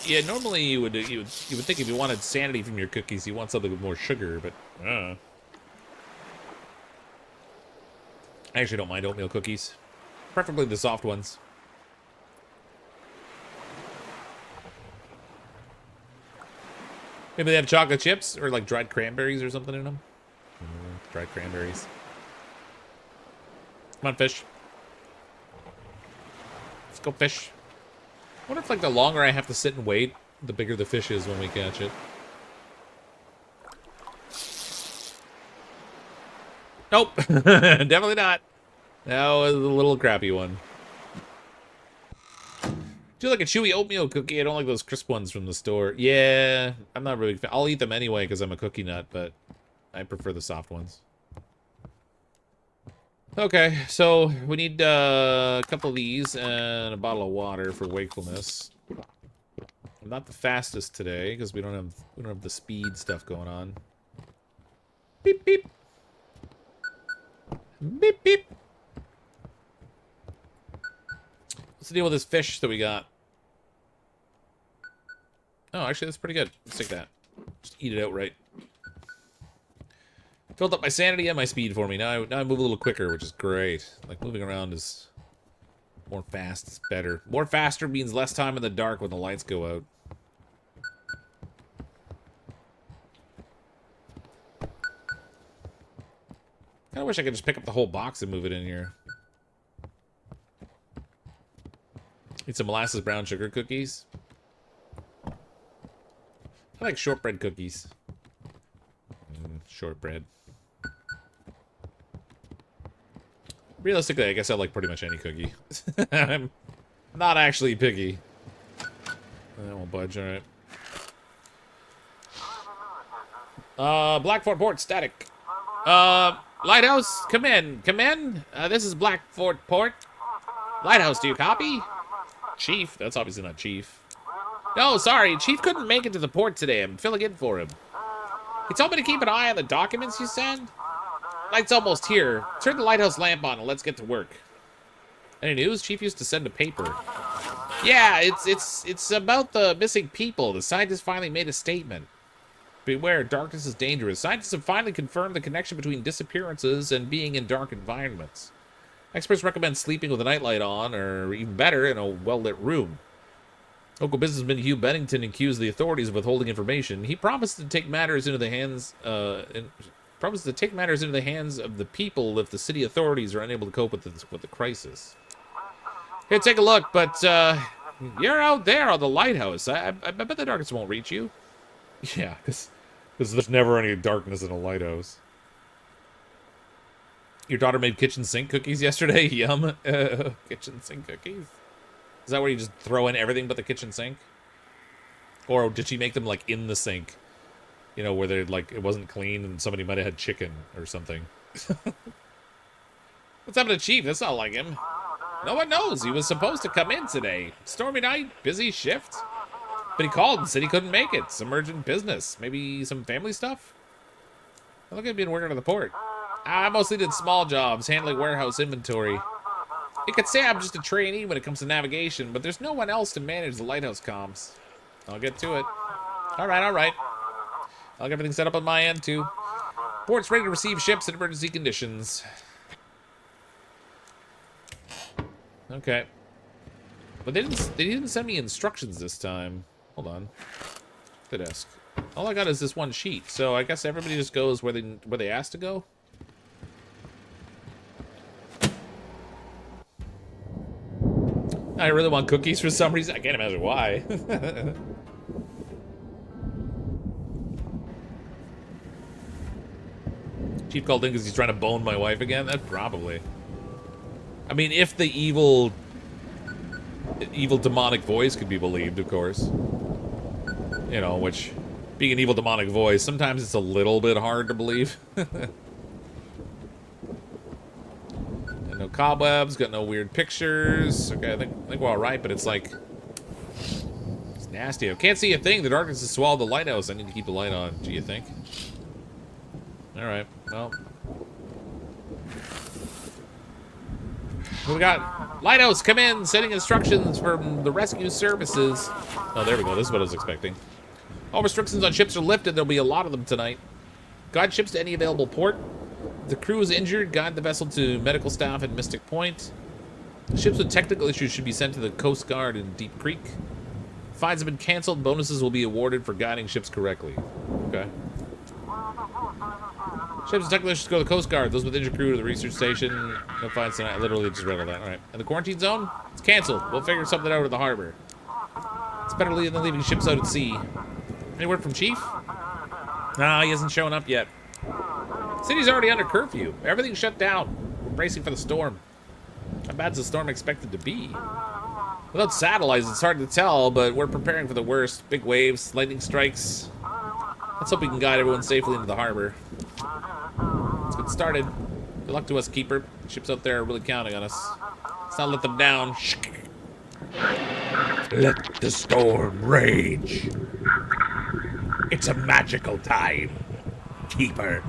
Yeah. Normally you would think if you wanted sanity from your cookies, you want something with more sugar, but. I actually don't mind oatmeal cookies. Preferably the soft ones. Maybe they have chocolate chips or like dried cranberries or something in them. Dried cranberries. Come on, fish. Let's go fish. I wonder if like the longer I have to sit and wait, the bigger the fish is when we catch it. Nope. Definitely not. That was a little crappy one. Do like a chewy oatmeal cookie. I don't like those crisp ones from the store. Yeah, I'm not really a fan. I'll eat them anyway because I'm a cookie nut, but I prefer the soft ones. Okay, so we need a couple of these and a bottle of water for wakefulness. I'm not the fastest today because we don't have the speed stuff going on. Beep beep. Beep beep. What's the deal with this fish that we got? Oh, actually, that's pretty good. Let's take that. Just eat it outright. Filled up my sanity and my speed for me. Now I move a little quicker, which is great. Like, moving around is more fast. It's better. More faster means less time in the dark when the lights go out. I wish I could just pick up the whole box and move it in here. Need some molasses brown sugar cookies. I like shortbread cookies. Shortbread. Realistically, I guess I like pretty much any cookie. I'm not actually picky. I won't budge, alright. Blackfort Port, static. Lighthouse, come in. Come in. This is Blackfort Port. Lighthouse, do you copy? Chief? That's obviously not Chief. No, sorry. Chief couldn't make it to the port today. I'm filling in for him. He told me to keep an eye on the documents you send. Light's almost here. Turn the lighthouse lamp on and let's get to work. Any news? Chief used to send a paper. Yeah, it's about the missing people. The scientists finally made a statement. Beware, darkness is dangerous. Scientists have finally confirmed the connection between disappearances and being in dark environments. Experts recommend sleeping with a nightlight on, or even better, in a well-lit room. Local businessman Hugh Bennington accused the authorities of withholding information. He promised to take matters into the hands of the people if the city authorities are unable to cope with the crisis. Here, take a look, but you're out there on the lighthouse. I bet the darkness won't reach you. Yeah, because there's never any darkness in a lighthouse. Your daughter made kitchen sink cookies yesterday? Yum. Kitchen sink cookies? Is that where you just throw in everything but the kitchen sink? Or did she make them, like, in the sink? You know, where they're, like, it wasn't clean and somebody might have had chicken or something. What's happened to Chief? That's not like him. No one knows. He was supposed to come in today. Stormy night, busy shift. But he called and said he couldn't make it. Some urgent business. Maybe some family stuff? I look at being working on the port. I mostly did small jobs, handling warehouse inventory. You could say I'm just a trainee when it comes to navigation, but there's no one else to manage the lighthouse comms. I'll get to it. All right. I'll get everything set up on my end, too. Port's ready to receive ships in emergency conditions. Okay. But they didn't send me instructions this time. Hold on. The desk. All I got is this one sheet, so I guess everybody just goes where they asked to go. I really want cookies for some reason. I can't imagine why. Chief called in because he's trying to bone my wife again? That probably. I mean, if the evil demonic voice could be believed, of course. You know, which, being an evil demonic voice, sometimes it's a little bit hard to believe. No cobwebs, got no weird pictures. Okay, I think we're all right, but it's like, it's nasty. I can't see a thing. The darkness has swallowed the lighthouse. I need to keep the light on. Do you think? All right. Well, what we got? Lighthouse, come in. Sending instructions from the rescue services. Oh, there we go. This is what I was expecting. All restrictions on ships are lifted. There'll be a lot of them tonight. Guide ships to any available port. If the crew is injured, guide the vessel to medical staff at Mystic Point. Ships with technical issues should be sent to the Coast Guard in Deep Creek. Fines have been canceled. Bonuses will be awarded for guiding ships correctly. Okay. Ships with technical issues go to the Coast Guard. Those with injured crew to the research station. No fines tonight. I literally just read all that. All right. And the quarantine zone? It's canceled. We'll figure something out at the harbor. It's better than leaving ships out at sea. Any word from Chief? Nah, he hasn't shown up yet. City's already under curfew. Everything's shut down. We're bracing for the storm. How bad's the storm expected to be? Without satellites, it's hard to tell, but we're preparing for the worst. Big waves, lightning strikes. Let's hope we can guide everyone safely into the harbor. Let's get started. Good luck to us, Keeper. Ships out there are really counting on us. Let's not let them down. Let the storm rage. It's a magical time, Keeper.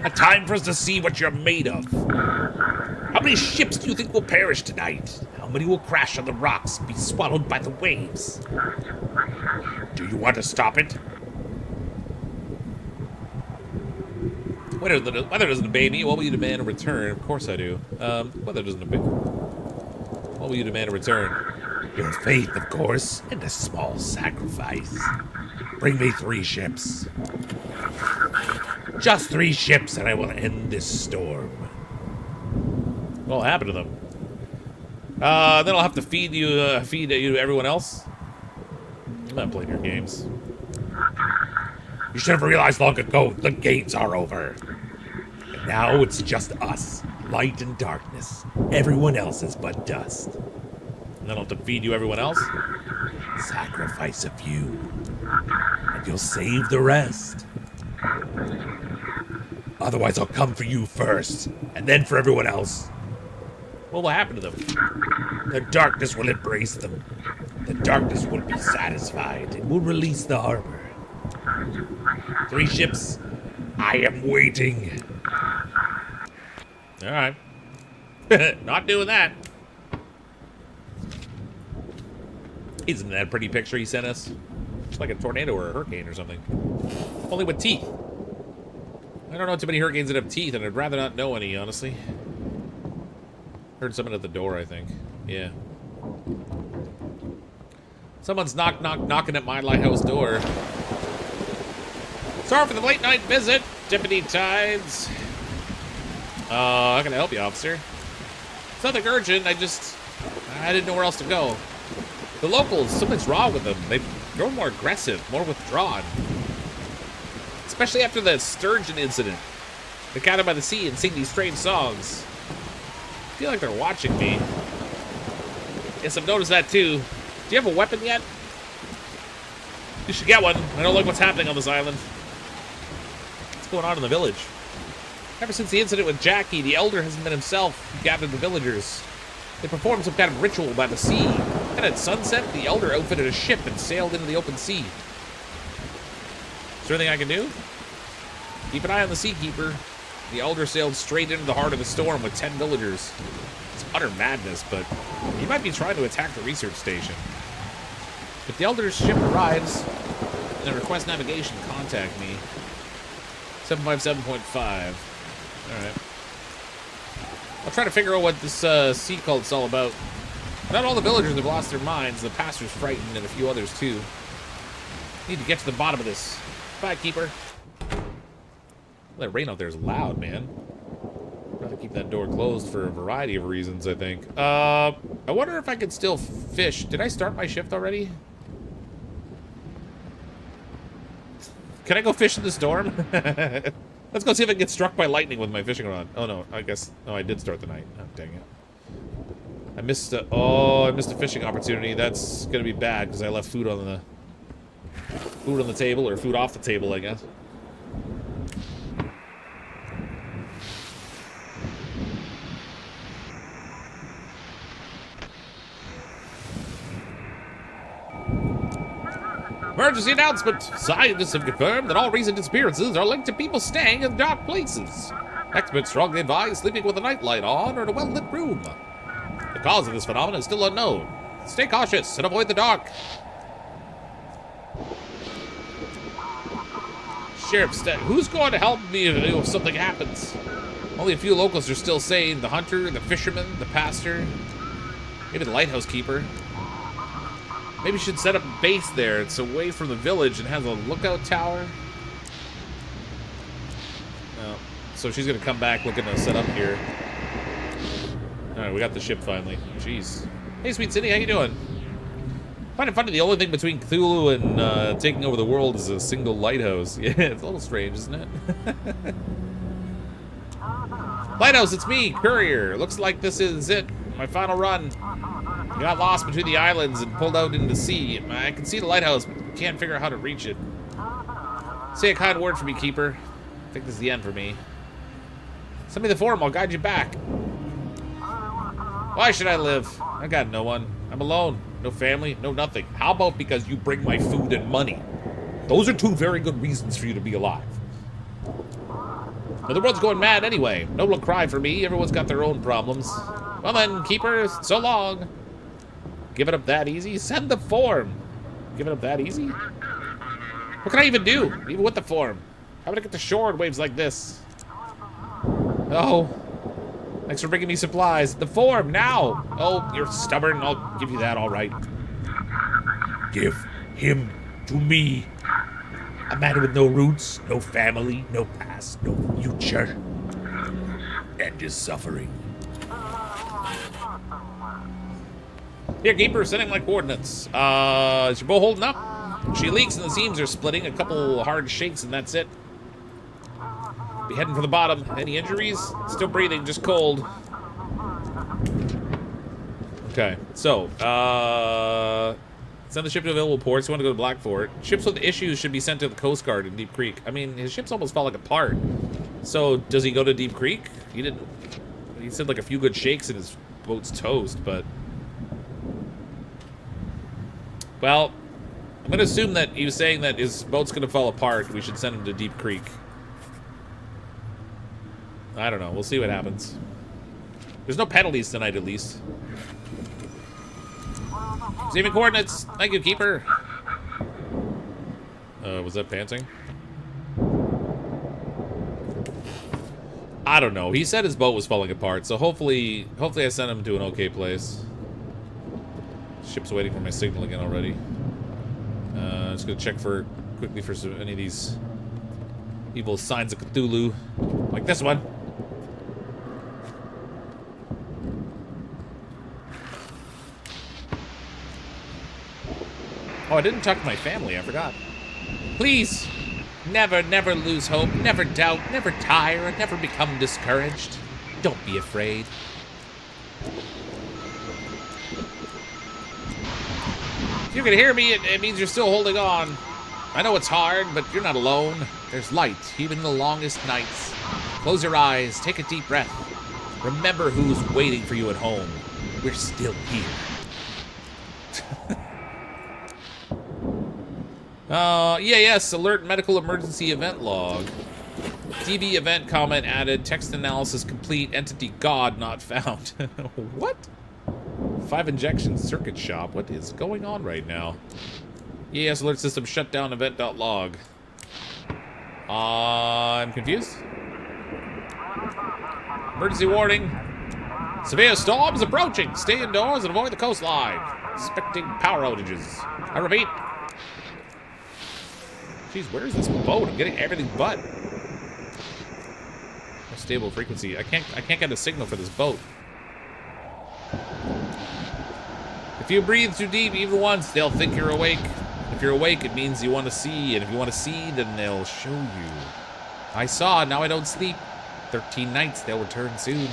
A time for us to see what you're made of. How many ships do you think will perish tonight? How many will crash on the rocks and be swallowed by the waves? Do you want to stop it? Weather doesn't obey me. What will you demand in return? Of course I do. Weather doesn't obey me. What will you demand in return? Your faith, of course, and a small sacrifice. Bring me 3 ships. Just 3 ships and I will end this storm. What'll happen to them? Then I'll have to feed you to everyone else. I'm not playing your games. You should have realized long ago the games are over. And now it's just us, light and darkness. Everyone else is but dust. And then I'll have to feed you everyone else? Sacrifice a few, and you'll save the rest. Otherwise, I'll come for you first, and then for everyone else. What will happen to them? The darkness will embrace them. The darkness will be satisfied and will release the harbor. 3 ships. I am waiting. All right. Not doing that. Isn't that a pretty picture he sent us? It's like a tornado or a hurricane or something. Only with teeth. I don't know too many hurricanes that have teeth, and I'd rather not know any, honestly. Heard someone at the door, I think. Yeah. Someone's knocking at my lighthouse door. Sorry for the late night visit, Deputy Tides. How can I help you, officer? It's nothing urgent, I didn't know where else to go. The locals, something's wrong with them. They've grown more aggressive, more withdrawn. Especially after the sturgeon incident. They gather by the sea and sing these strange songs. I feel like they're watching me. Yes, I've noticed that too. Do you have a weapon yet? You should get one. I don't like what's happening on this island. What's going on in the village? Ever since the incident with Jackie, the elder hasn't been himself. He gathered the villagers. They performed some kind of ritual by the sea. And at sunset, the elder outfitted a ship and sailed into the open sea. Is there anything I can do? Keep an eye on the seakeeper. The elder sailed straight into the heart of the storm with 10 villagers. It's utter madness, but he might be trying to attack the research station. If the elder's ship arrives, then request navigation, contact me. 757.5. Alright. I'll try to figure out what this sea cult's all about. Not all the villagers have lost their minds. The pastor's frightened, and a few others too. Need to get to the bottom of this. Bye, keeper. That rain out there is loud, man. I'd rather keep that door closed for a variety of reasons, I think. I wonder if I could still fish. Did I start my shift already? Can I go fish in the storm? Let's go see if I can get struck by lightning with my fishing rod. Oh, no. I guess... Oh, I did start the night. Oh, dang it. I missed a... Oh, I missed a fishing opportunity. That's gonna be bad, because I left food on the... Food on the table, or food off the table, I guess. Emergency announcement! Scientists have confirmed that all recent disappearances are linked to people staying in dark places. Experts strongly advise sleeping with a nightlight on or in a well-lit room. The cause of this phenomenon is still unknown. Stay cautious and avoid the dark. Sheriff, who's going to help me if something happens? Only a few locals are still saying the hunter, the fisherman, the pastor, maybe the lighthouse keeper. Maybe we should set up a base there. It's away from the village and has a lookout tower. No. So she's gonna come back looking to set up here. Alright, we got the ship finally. Jeez. Hey, Sweet City, how you doing? Find it funny, the only thing between Cthulhu and taking over the world is a single lighthouse. Yeah, it's a little strange, isn't it? Lighthouse, it's me, Courier. Looks like this is it. My final run. Got lost between the islands and pulled out into the sea. I can see the lighthouse, but can't figure out how to reach it. Say a kind word for me, Keeper. I think this is the end for me. Send me the form, I'll guide you back. Why should I live? I got no one. I'm alone. No family, no nothing. How about because you bring my food and money? Those are two very good reasons for you to be alive. But the world's going mad anyway. No one will cry for me. Everyone's got their own problems. Well then, Keeper, so long. Give it up that easy? Send the form. Give it up that easy? What can I even do? Even with the form? How would I get to shore in waves like this? Oh. Thanks for bringing me supplies. The form, now! Oh, you're stubborn. I'll give you that, all right. Give him to me. A man with no roots, no family, no past, no future. And is suffering. Here, Keeper, sending my coordinates. Is your bow holding up? She leaks and the seams are splitting. A couple hard shakes and that's it. Be heading for the bottom. Any injuries? Still breathing, just cold. Okay, so, send the ship to available ports. You want to go to Blackfort. Ships with issues should be sent to the Coast Guard in Deep Creek. I mean, his ship's almost falling apart. So, does he go to Deep Creek? He didn't... He said like a few good shakes and his boat's toast, but... Well, I'm gonna assume that he was saying that his boat's gonna fall apart. We should send him to Deep Creek. I don't know. We'll see what happens. There's no penalties tonight, at least. Receiving coordinates. Thank you, Keeper. Was that panting? I don't know. He said his boat was falling apart, so hopefully I sent him to an okay place. Ship's waiting for my signal again already. Just gonna check quickly for any of these evil signs of Cthulhu, like this one. Oh, I didn't talk to my family. I forgot. Please, never, never lose hope. Never doubt. Never tire. And never become discouraged. Don't be afraid. If you can hear me, it means you're still holding on. I know it's hard, but you're not alone. There's light, even in the longest nights. Close your eyes. Take a deep breath. Remember who's waiting for you at home. We're still here. Yes, alert medical emergency event log. DB event comment added, text analysis complete, entity god not found. What? 5 injections, circuit shop. What is going on right now? Yes, alert system shut down event.log. I'm confused. Emergency warning. Severe storm is approaching. Stay indoors and avoid the coastline. Expecting power outages. I repeat. Jeez, where is this boat? I'm getting everything but. No stable frequency. I can't get a signal for this boat. If you breathe too deep even once, they'll think you're awake. If you're awake, it means you want to see, and if you want to see, then they'll show you. I saw, now I don't sleep. 13 nights, they'll return soon.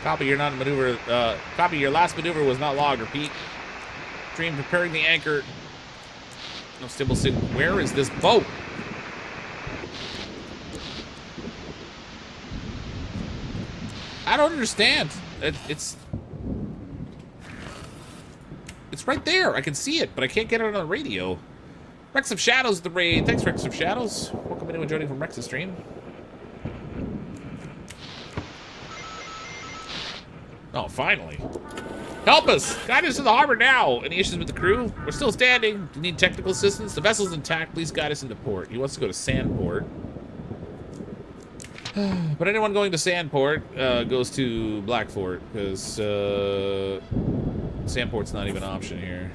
Copy your copy your last maneuver was not logged, repeat. Dream preparing the anchor. No stable signal. Where is this boat? I don't understand. It's right there. I can see it, but I can't get it on the radio. Rex of Shadows, the raid. Thanks, Rex of Shadows. Welcome anyone joining from Rex's stream. Oh, finally. Help us! Guide us to the harbor now! Any issues with the crew? We're still standing. Do you need technical assistance? The vessel's intact. Please guide us into port. He wants to go to Sandport. But anyone going to Sandport goes to Blackfort, because Sandport's not even an option here.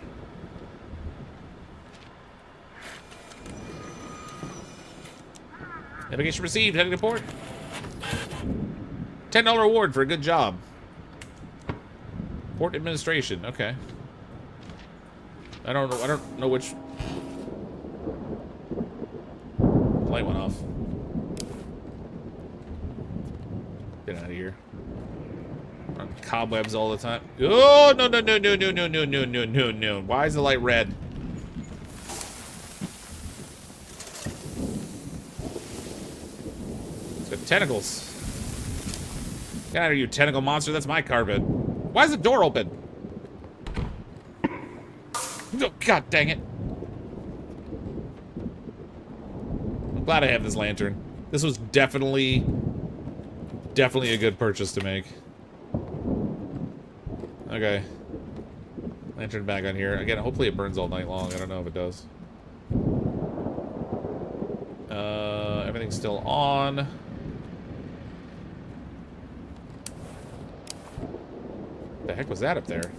Navigation received. Heading to port. $10 reward for a good job. Port administration. Okay. I don't know which. Light went off. Get out of here. Run cobwebs all the time. Oh no. Why is the light red? It's got tentacles. Get out of here, you tentacle monster. That's my carpet. Why is the door open? Oh, God dang it. I'm glad I have this lantern. This was definitely a good purchase to make. Okay. Lantern back on here. Again, hopefully it burns all night long. I don't know if it does. Everything's still on. What the heck was that up there?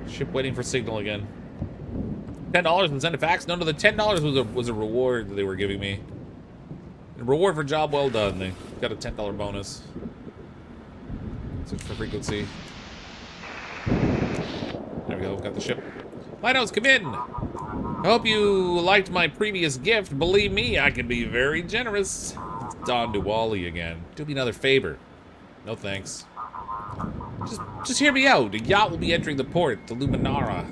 Ship waiting for signal again. $10 and send a fax. No, the $10 was a reward that they were giving me. A reward for job well done. They got a $10 bonus. Search for frequency. There we go. Got the ship. Lighthouse, come in. I hope you liked my previous gift. Believe me, I can be very generous. It's Don Duwally again. Do me another favor. No thanks. Just hear me out. The yacht will be entering the port, the Luminara.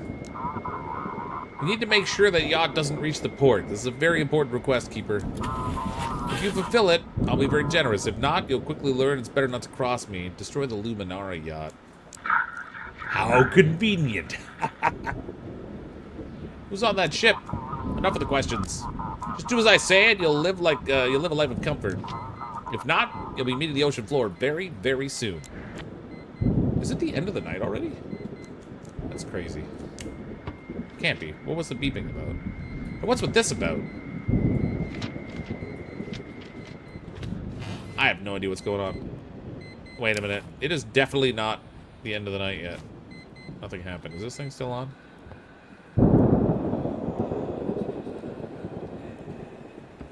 We need to make sure that yacht doesn't reach the port. This is a very important request, Keeper. If you fulfill it, I'll be very generous. If not, you'll quickly learn it's better not to cross me. Destroy the Luminara yacht. How convenient. Who's on that ship? Enough of the questions. Just do as I say and you'll live a life of comfort. If not, you'll be meeting the ocean floor very, very soon. Is it the end of the night already? That's crazy. Can't be. What was the beeping about? And what's with this about? I have no idea what's going on. Wait a minute. It is definitely not the end of the night yet. Nothing happened. Is this thing still on?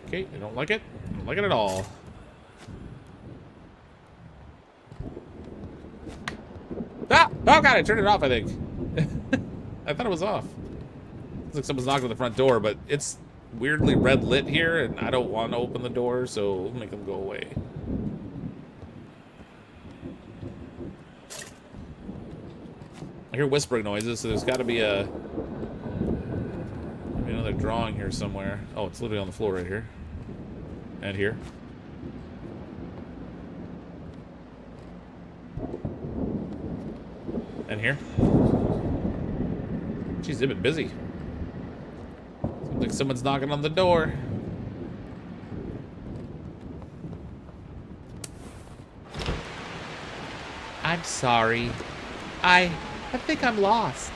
Okay, I don't like it. I don't like it at all. Ah! Oh god, I turned it off, I think. I thought it was off. Looks like someone's knocking on the front door, but it's weirdly red lit here, and I don't want to open the door, so we'll make them go away. I hear whispering noises, so there's got to be another drawing here somewhere. Oh, it's literally on the floor right here. And here. And here. Jeez, they've been busy. Seems like someone's knocking on the door. I'm sorry. I think I'm lost.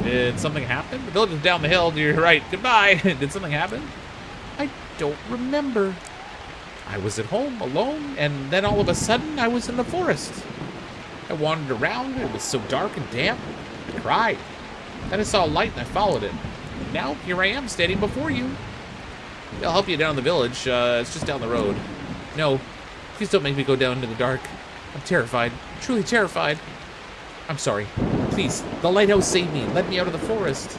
Did something happen? The village is down the hill. You're right. Goodbye. Did something happen? I don't remember. I was at home alone, and then all of a sudden I was in the forest. I wandered around, it was so dark and damp. I cried. Then I saw a light and I followed it. Now here I am standing before you. I'll help you down the village. It's just down the road. No, please don't make me go down into the dark. I'm terrified, truly terrified. I'm sorry. Please, the lighthouse saved me. Let me out of the forest.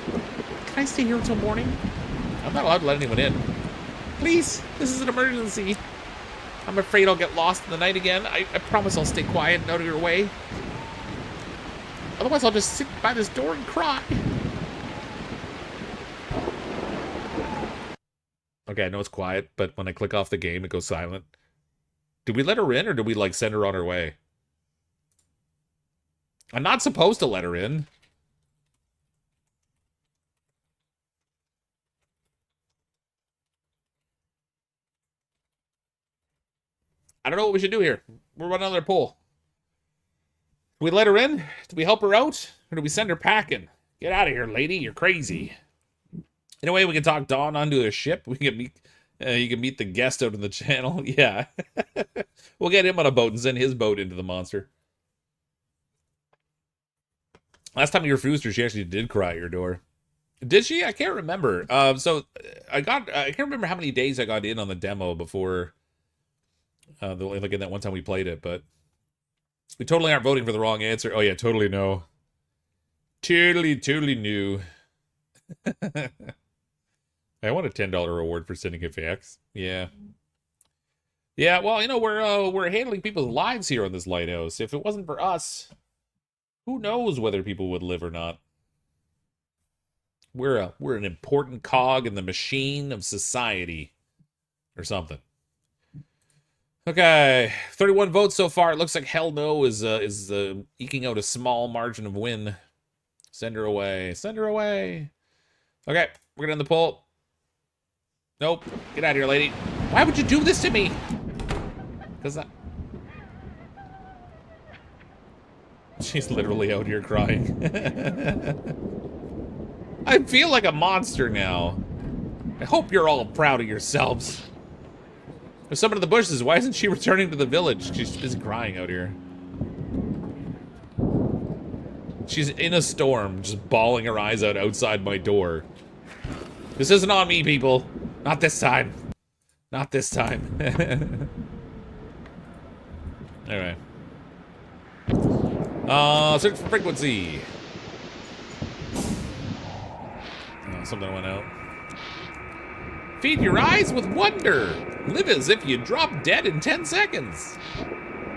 Can I stay here until morning? I'm not allowed to let anyone in. Please, this is an emergency. I'm afraid I'll get lost in the night again. I promise I'll stay quiet and out of your way. Otherwise, I'll just sit by this door and cry. Okay, I know it's quiet, but when I click off the game, it goes silent. Did we let her in, or did we, like, send her on her way? I'm not supposed to let her in. I don't know what we should do here. We're running another poll. Do we let her in? Do we help her out? Or do we send her packing? Get out of here, lady. You're crazy. Anyway, we can talk Dawn onto a ship. We can meet... you can meet the guest out in the channel. Yeah. We'll get him on a boat and send his boat into the monster. Last time you refused her, she actually did cry at your door. Did she? I can't remember. So I can't remember how many days I got in on the demo before... like in that one time we played it, but we totally aren't voting for the wrong answer. Oh yeah, totally no. Totally new. I want a $10 reward for sending a fax. Yeah. Yeah, well, you know, we're handling people's lives here on this lighthouse. If it wasn't for us, who knows whether people would live or not. We're an important cog in the machine of society or something. Okay, 31 votes so far. It looks like Hell No is eking out a small margin of win. Send her away. Send her away. Okay, we're gonna end the poll. Nope. Get out of here, lady. Why would you do this to me? Because she's literally out here crying. I feel like a monster now. I hope you're all proud of yourselves. There's someone in the bushes. Why isn't she returning to the village? She's busy crying out here. She's in a storm, just bawling her eyes out outside my door. This isn't on me, people. Not this time. Not this time. Anyway. Search for frequency. Oh, something went out. Feed your eyes with wonder. Live as if you dropped dead in 10 seconds.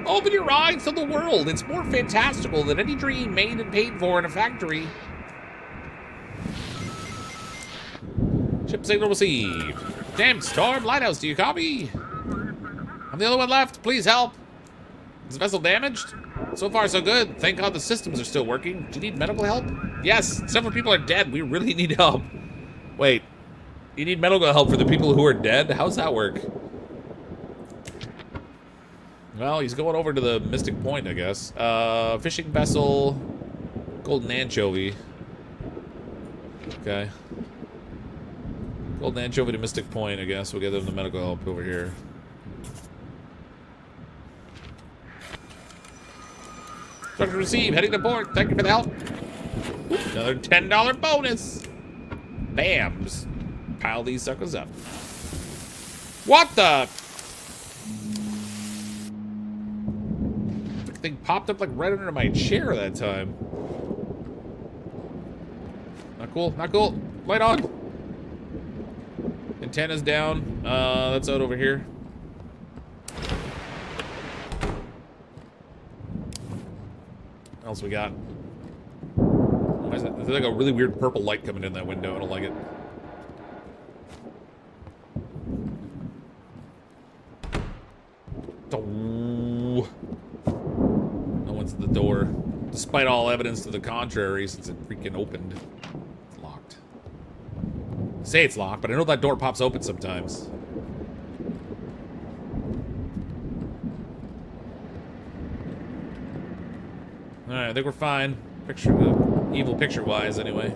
Open your eyes to the world. It's more fantastical than any dream made and paid for in a factory. Ship signal received. Damn storm, Lighthouse, do you copy? I'm the only one left. Please help. Is the vessel damaged? So far, so good. Thank God the systems are still working. Do you need medical help? Yes, several people are dead. We really need help. Wait. You need medical help for the people who are dead? How's that work? Well, he's going over to the Mystic Point, I guess. Fishing vessel, golden anchovy. Okay. Golden anchovy to Mystic Point, I guess. We'll get them the medical help over here. Instruction received. Heading to port. Thank you for the help. Another $10 bonus. Bam. Just pile these suckers up. What the? The thing popped up like right under my chair that time. Not cool. Not cool. Light on. Antenna's down. That's out over here. What else we got? Why is that? There's like a really weird purple light coming in that window. I don't like it. Oh. No one's at the door. Despite all evidence to the contrary, since it freaking opened. It's locked. I say it's locked, but I know that door pops open sometimes. Alright, I think we're fine. Evil picture-wise, anyway.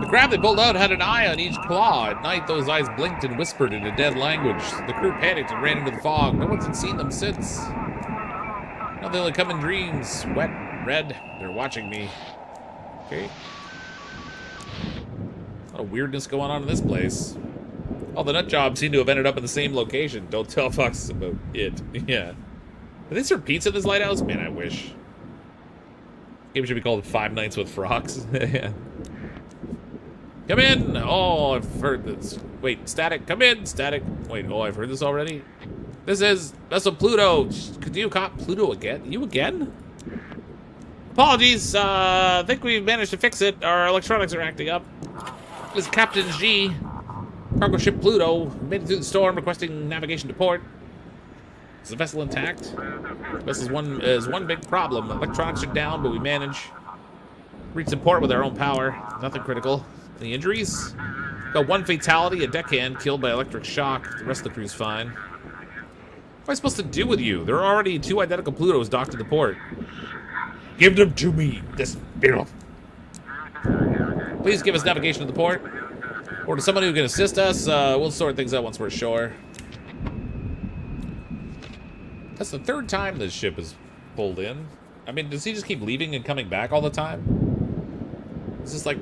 The crab they pulled out had an eye on each claw. At night, those eyes blinked and whispered in a dead language. The crew panicked and ran into the fog. No one's seen them since. Now they only come in dreams. Wet, red, they're watching me. Okay. A lot of weirdness going on in this place. All the nut jobs seem to have ended up in the same location. Don't tell Fox about it. Yeah. Do they serve pizza in this lighthouse? Man, I wish. Game should be called Five Nights with Frogs. Yeah. Come in! Oh, I've heard this. Wait, static. Come in, static. Wait, oh, I've heard this already? This is Vessel Pluto. Could you cop Pluto again? You again? Apologies. I think we've managed to fix it. Our electronics are acting up. This is Captain G. Cargo ship Pluto. Made it through the storm, requesting navigation to port. Is the vessel intact? This is one big problem. Electronics are down, but we manage. Reach the port with our own power. Nothing critical. Any injuries? Got one fatality, a deckhand killed by electric shock. The rest of the crew's fine. What am I supposed to do with you? There are already 2 identical Plutos docked at the port. Give them to me, this barrel. Please give us navigation to the port. Or to someone who can assist us. We'll sort things out once we're ashore. That's the 3rd time this ship is pulled in. I mean, does he just keep leaving and coming back all the time? Is this like...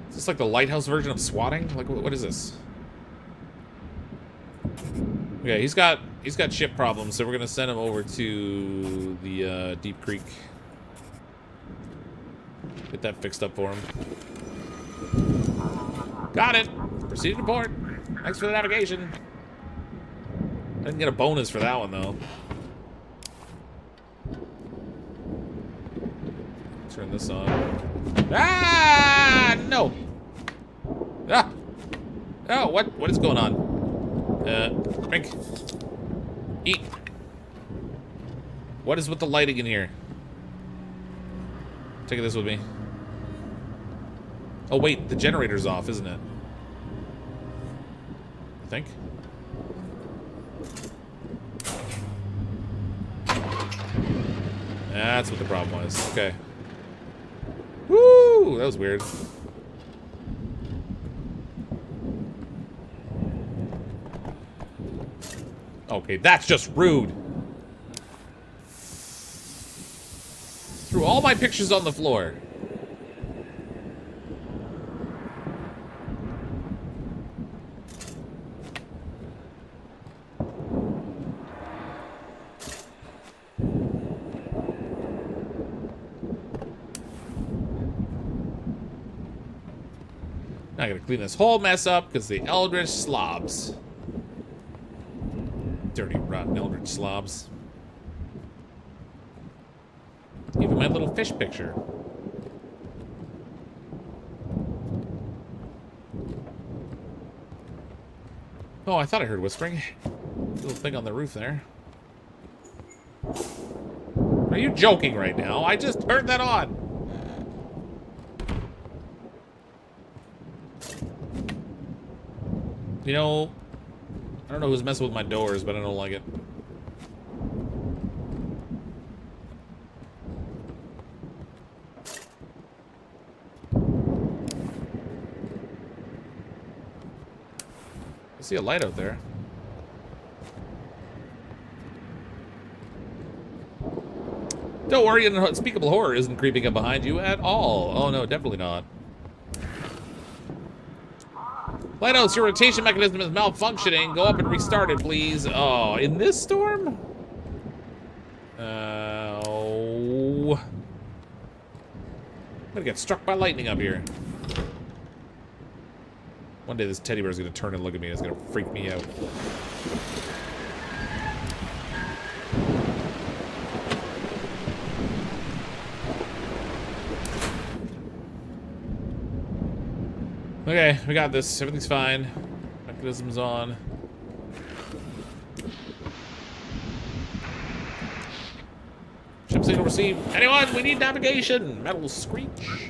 Is this like the Lighthouse version of swatting? Like, what is this? Okay, he's got ship problems, so we're gonna send him over to the Deep Creek. Get that fixed up for him. Got it. Proceed to port. Thanks for the navigation. I didn't get a bonus for that one though. Turn this on. Ah, no. Ah. Oh, what is going on? Drink. Eat. What is with the lighting in here? Take this with me. Oh wait, the generator's off, isn't it? I think. That's what the problem was. Okay. Woo! That was weird. Okay, that's just rude. Threw all my pictures on the floor. Now I gotta clean this whole mess up because the eldritch slobs. Dirty, rotten eldritch slobs. Even my little fish picture. Oh, I thought I heard whispering. Little thing on the roof there. Are you joking right now? I just turned that on. You know, I don't know who's messing with my doors, but I don't like it. I see a light out there. Don't worry, an unspeakable horror isn't creeping up behind you at all. Oh no, definitely not. Lighthouse, your rotation mechanism is malfunctioning. Go up and restart it, please. Oh, in this storm? Oh. I'm gonna get struck by lightning up here. One day this teddy bear is gonna turn and look at me. It's gonna freak me out. Okay, we got this. Everything's fine. Mechanism's on. Ship signal received. Anyone? We need navigation. Metal screech.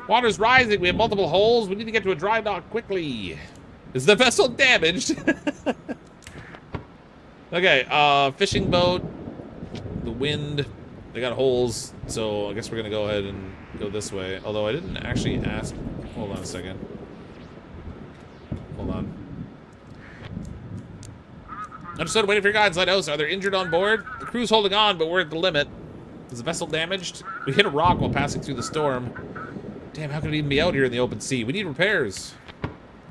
Water's rising. We have multiple holes. We need to get to a dry dock quickly. Is the vessel damaged? Okay, fishing boat. The wind. They got holes, so I guess we're gonna go ahead and go this way. Although I didn't actually ask. Hold on a second. Hold on. Understood. Waiting for your guides, Lighthouse. Are they injured on board? The crew's holding on, but we're at the limit. Is the vessel damaged? We hit a rock while passing through the storm. Damn, how could it even be out here in the open sea? We need repairs.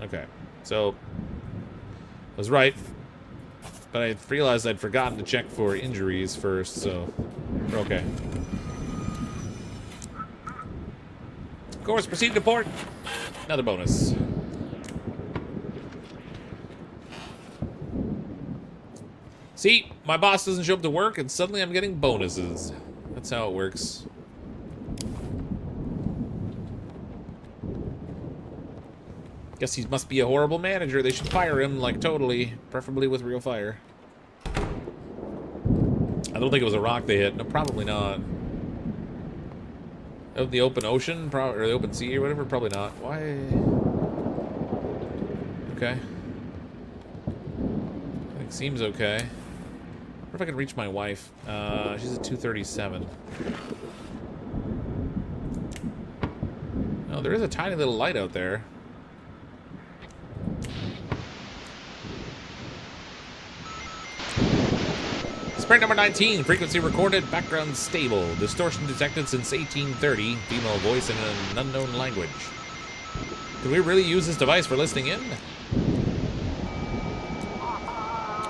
Okay, so I was right, but I realized I'd forgotten to check for injuries first, so we're okay. Of course, proceed to port. Another bonus. See, my boss doesn't show up to work, and suddenly I'm getting bonuses. That's how it works. Guess he must be a horrible manager. They should fire him, like, totally. Preferably with real fire. I don't think it was a rock they hit. No, probably not. Out in the open ocean? Or the open sea or whatever? Probably not. Why? Okay. I think seems okay. I wonder if I can reach my wife. She's at 237. Oh, there is a tiny little light out there. Sprint number 19, frequency recorded, background stable. Distortion detected since 1830. Female voice in an unknown language. Can we really use this device for listening in?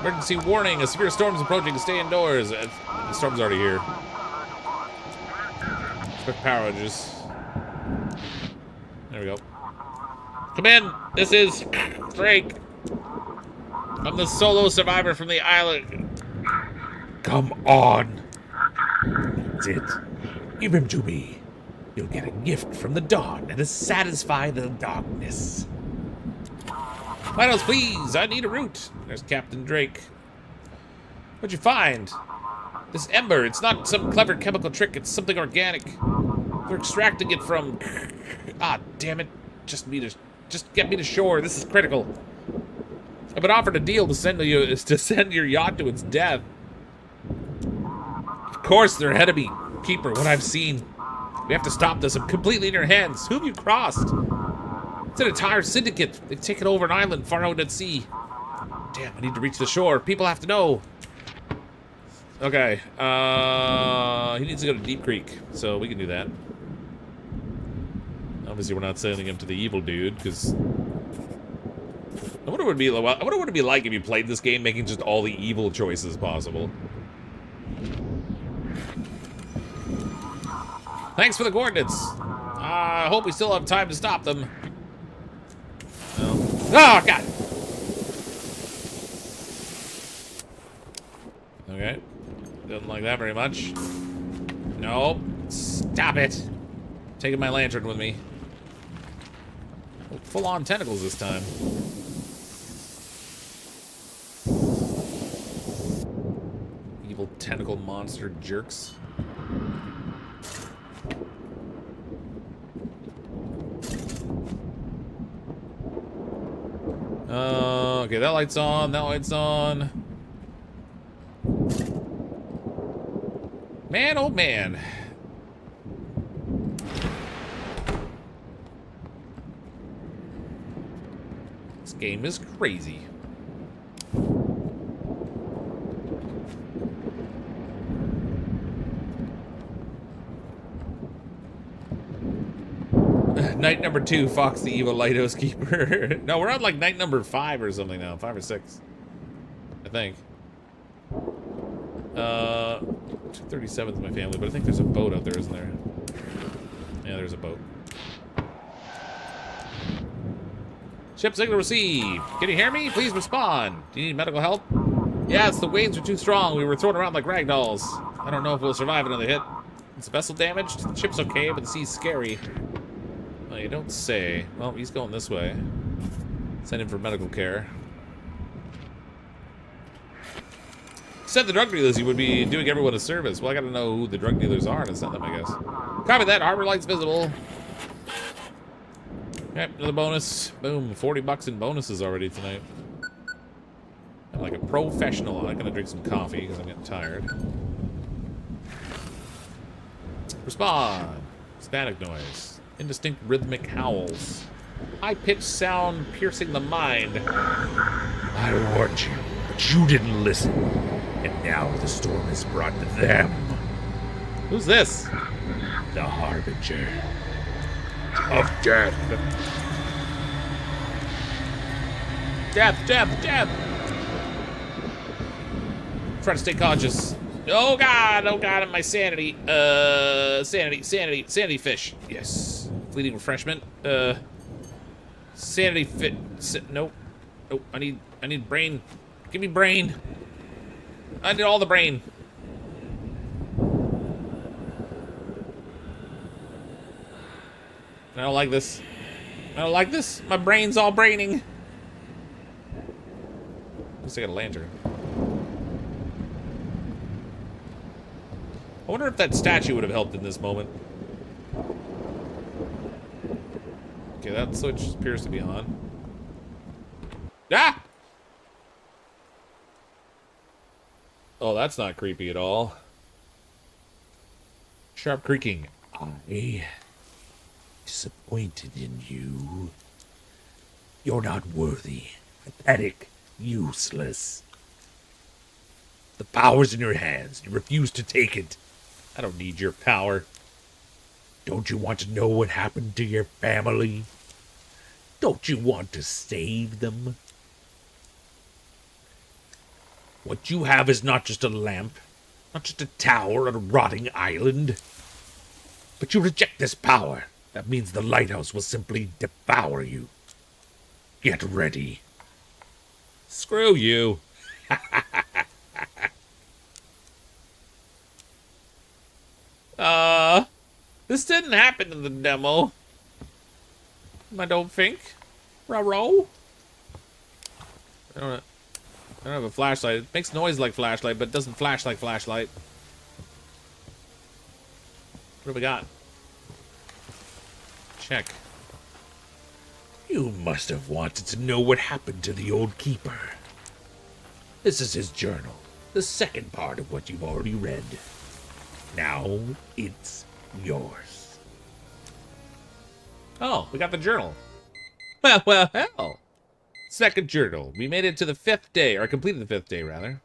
Emergency warning, a severe storm is approaching. Stay indoors. The storm's already here. Expect power outages. There we go. Come in. This is Drake. I'm the solo survivor from the island. Come on. That's it. Give him to me. You'll get a gift from the dawn and to satisfy the darkness. Lighthouse, please. I need a route. There's Captain Drake. What'd you find? This ember. It's not some clever chemical trick. It's something organic. We're extracting it from... Ah, damn it. Just get me to shore. This is critical. I've been offered a deal to send your yacht to its death. Of course, they're ahead of me. Keeper, what I've seen. We have to stop this. I'm completely in your hands. Who have you crossed? It's an entire syndicate. They've taken over an island far out at sea. Damn, I need to reach the shore. People have to know. Okay. He needs to go to Deep Creek, so we can do that. Obviously, we're not sending him to the evil dude, because... I wonder what it'd be like if you played this game making just all the evil choices possible. Thanks for the coordinates. I hope we still have time to stop them. No. Oh, God! Okay. Doesn't like that very much. No. Stop it. Taking my lantern with me. Full-on tentacles this time. Evil tentacle monster jerks. Okay, that light's on. That light's on. Man, oh man. This game is crazy. Night number 2, Fox the evil lighthouse keeper. No, we're on like night number 5 or something now. 5 or 6. I think. 237 is my family, but I think there's a boat out there, isn't there? Yeah, there's a boat. Ship signal received. Can you hear me? Please respond. Do you need medical help? Yes, the waves are too strong. We were thrown around like ragdolls. I don't know if we'll survive another hit. Is the vessel damaged? The ship's okay, but the sea's scary. Well, you don't say. Well, he's going this way. Send him for medical care. Said the drug dealers you would be doing everyone a service. Well, I gotta know who the drug dealers are and send them, I guess. Copy that. Harbor light's visible. Yep, another bonus. Boom. 40 bucks in bonuses already tonight. I'm like a professional. I'm gonna drink some coffee because I'm getting tired. Respond. Static noise. Indistinct rhythmic howls. High-pitched sound piercing the mind. I warned you, but you didn't listen. And now the storm is brought to them. Who's this? The harbinger of death. Death, death, death! Try to stay conscious. Oh god, my sanity. Sanity fish. Yes. Fleeting refreshment. Sanity fit. Nope. Nope. I need brain. Give me brain. I need all the brain. I don't like this. I don't like this. My brain's all braining. At least I got a lantern. I wonder if that statue would have helped in this moment. Okay, that switch appears to be on. Ah! Oh, that's not creepy at all. Sharp creaking. I disappointed in you. You're not worthy. Pathetic. Useless. The power's in your hands. You refuse to take it. I don't need your power. Don't you want to know what happened to your family? Don't you want to save them? What you have is not just a lamp, not just a tower on a rotting island. But you reject this power. That means the lighthouse will simply devour you. Get ready. Screw you. This didn't happen in the demo. I don't think. Raro. I don't have a flashlight. It makes noise like flashlight, but it doesn't flash like flashlight. What do we got? Check. You must have wanted to know what happened to the old keeper. This is his journal, the second part of what you've already read. Now it's yours. Oh, we got the journal. Well, hell. Second journal. We made it to the 5th day, or completed the 5th day, rather.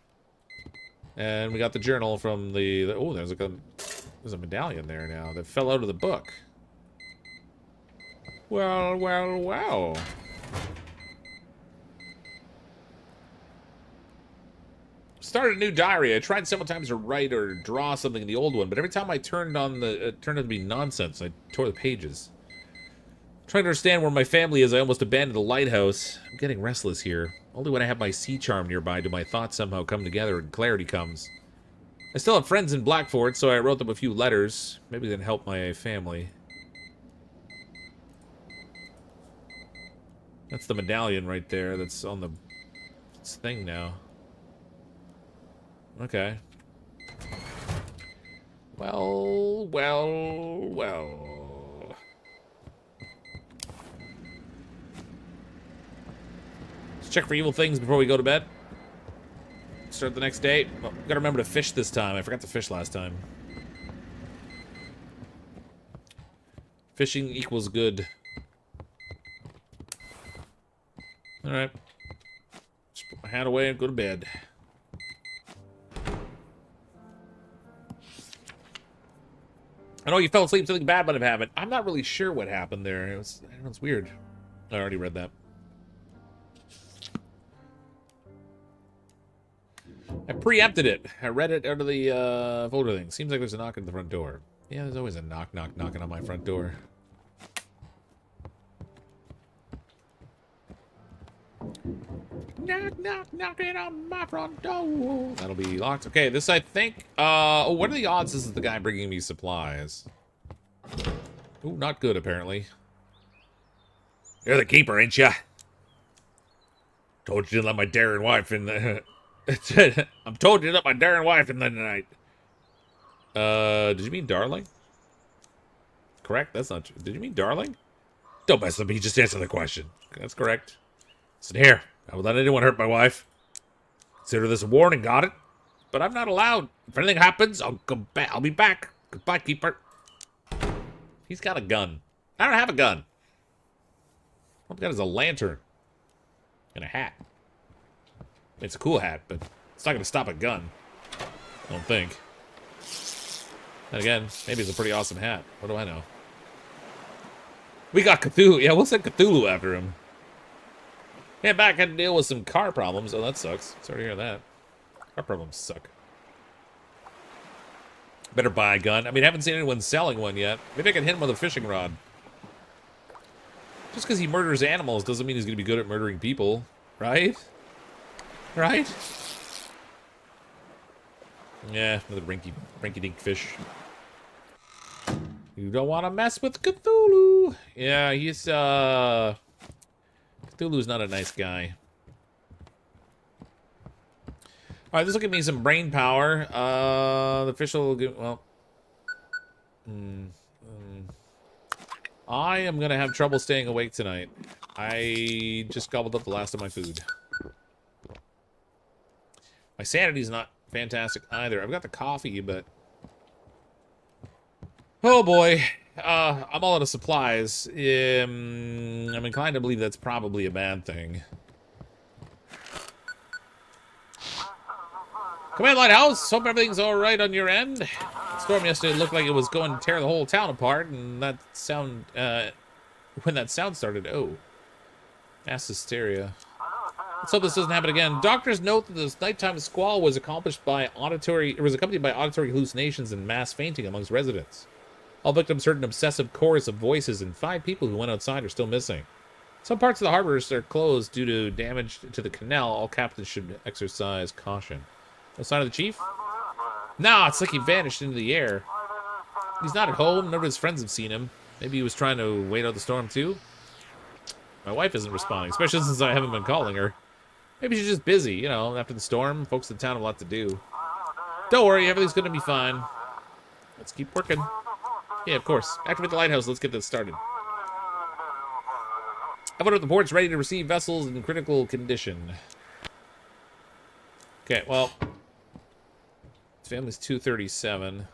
And we got the journal from the oh, there's a medallion there now that fell out of the book. Well, well, well. Started a new diary. I tried several times to write or draw something in the old one, but every time I turned on it turned out to be nonsense. I tore the pages. Trying to understand where my family is, I almost abandoned the lighthouse. I'm getting restless here. Only when I have my sea charm nearby do my thoughts somehow come together and clarity comes. I still have friends in Blackford, so I wrote them a few letters. Maybe they can help my family. That's the medallion right there that's on the thing now. Okay. Well, well, well. check for evil things before we go to bed. Start the next day. Well, gotta remember to fish this time. I forgot to fish last time. Fishing equals good. Alright. Just put my hat away and go to bed. I know you fell asleep, something bad might have happened. I'm not really sure what happened there. It was weird. I already read that. I preempted it. I read it out of the folder thing. Seems like there's a knock at the front door. Yeah, there's always a knocking on my front door. Knocking on my front door. That'll be locked. Okay, this I think. Oh, what are the odds this is the guy bringing me supplies? Ooh, not good apparently. You're the keeper, ain't ya? Told you to let my daring wife in the... I'm told you to let my daring wife in the night. Did you mean darling? Correct? That's not true. Did you mean darling? Don't mess with me, just answer the question. That's correct. Listen here, I won't let anyone hurt my wife. Consider this a warning, got it? But I'm not allowed. If anything happens, I'll come back. I'll be back. Goodbye, keeper. He's got a gun. I don't have a gun. All I've got is a lantern. And a hat. It's a cool hat, but it's not going to stop a gun. I don't think. And again, maybe it's a pretty awesome hat. What do I know? We got Cthulhu. Yeah, we'll send Cthulhu after him. Yeah, back had to deal with some car problems. Oh, that sucks. Sorry to hear that. Car problems suck. Better buy a gun. I mean, I haven't seen anyone selling one yet. Maybe I can hit him with a fishing rod. Just because he murders animals doesn't mean he's going to be good at murdering people. Right? Right? Yeah, another rinky-dink fish. You don't want to mess with Cthulhu. Yeah, he's, Cthulhu's not a nice guy. Alright, this will give me some brain power. The fish will give, well... I am gonna have trouble staying awake tonight. I just gobbled up the last of my food. My sanity's not fantastic either. I've got the coffee, but... Oh boy. I'm all out of supplies. I'm inclined to believe that's probably a bad thing. Come in, Lighthouse. Hope everything's alright on your end. The storm yesterday looked like it was going to tear the whole town apart, and that sound, when that sound started, oh. Mass hysteria. Let's hope this doesn't happen again. Doctors note that this nighttime squall was accompanied by auditory hallucinations and mass fainting amongst residents. All victims heard an obsessive chorus of voices, and 5 people who went outside are still missing. Some parts of the harbors are closed due to damage to the canal. All captains should exercise caution. No sign of the chief? Nah, it's like he vanished into the air. He's not at home. None of his friends have seen him. Maybe he was trying to wait out the storm too? My wife isn't responding, especially since I haven't been calling her. Maybe she's just busy, you know, after the storm. Folks in town have a lot to do. Don't worry, everything's gonna be fine. Let's keep working. Yeah, of course. Activate the lighthouse. Let's get this started. I've ordered the ports ready to receive vessels in critical condition. Okay, well... His family's 237.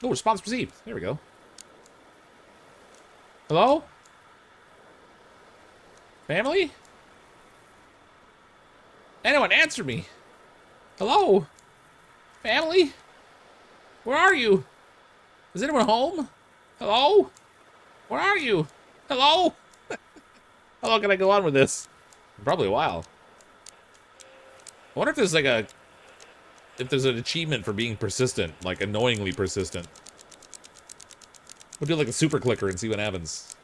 Oh, response received. There we go. Hello? Family? Anyone answer me? Hello? Family? Where are you? Is anyone home? Hello? Where are you? Hello? How long can I go on with this? Probably a while. I wonder if there's like if there's an achievement for being persistent, like annoyingly persistent. We'll do like a super clicker and see what happens.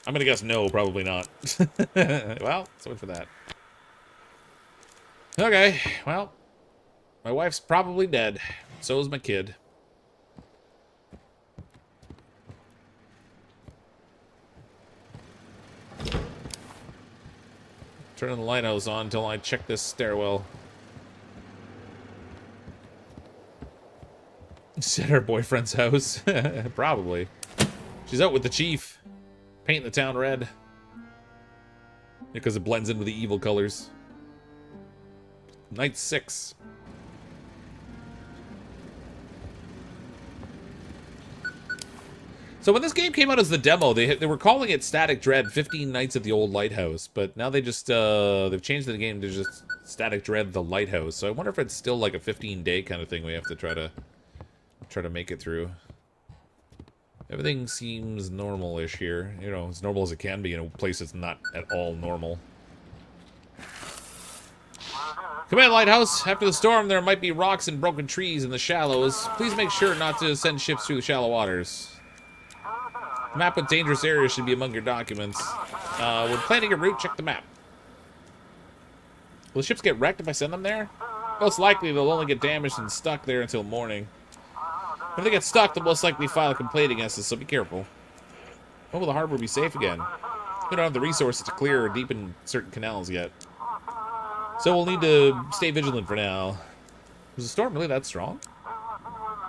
I'm gonna guess no, probably not. Well, so much for that. Okay, well, my wife's probably dead. So is my kid. turning the lighthouse on until I check this stairwell. Is at her boyfriend's house? Probably. She's out with the chief, painting the town red. Because it blends in with the evil colors. Night 6. So when this game came out as the demo, they were calling it Static Dread 15 Nights at the Old Lighthouse, but now they just they've changed the game to just Static Dread the Lighthouse. So I wonder if it's still like a 15-day kind of thing we have to try to make it through. Everything seems normal-ish here. You know, as normal as it can be in a place that's not at all normal. Command Lighthouse, after the storm there might be rocks and broken trees in the shallows. Please make sure not to send ships through the shallow waters. Map with dangerous areas should be among your documents. When planning a route, check the map. Will the ships get wrecked if I send them there? Most likely they'll only get damaged and stuck there until morning. If they get stuck, they'll most likely file a complaint against us, so be careful. When will the harbor be safe again? We don't have the resources to clear or deepen certain canals yet. So we'll need to stay vigilant for now. Was the storm really that strong?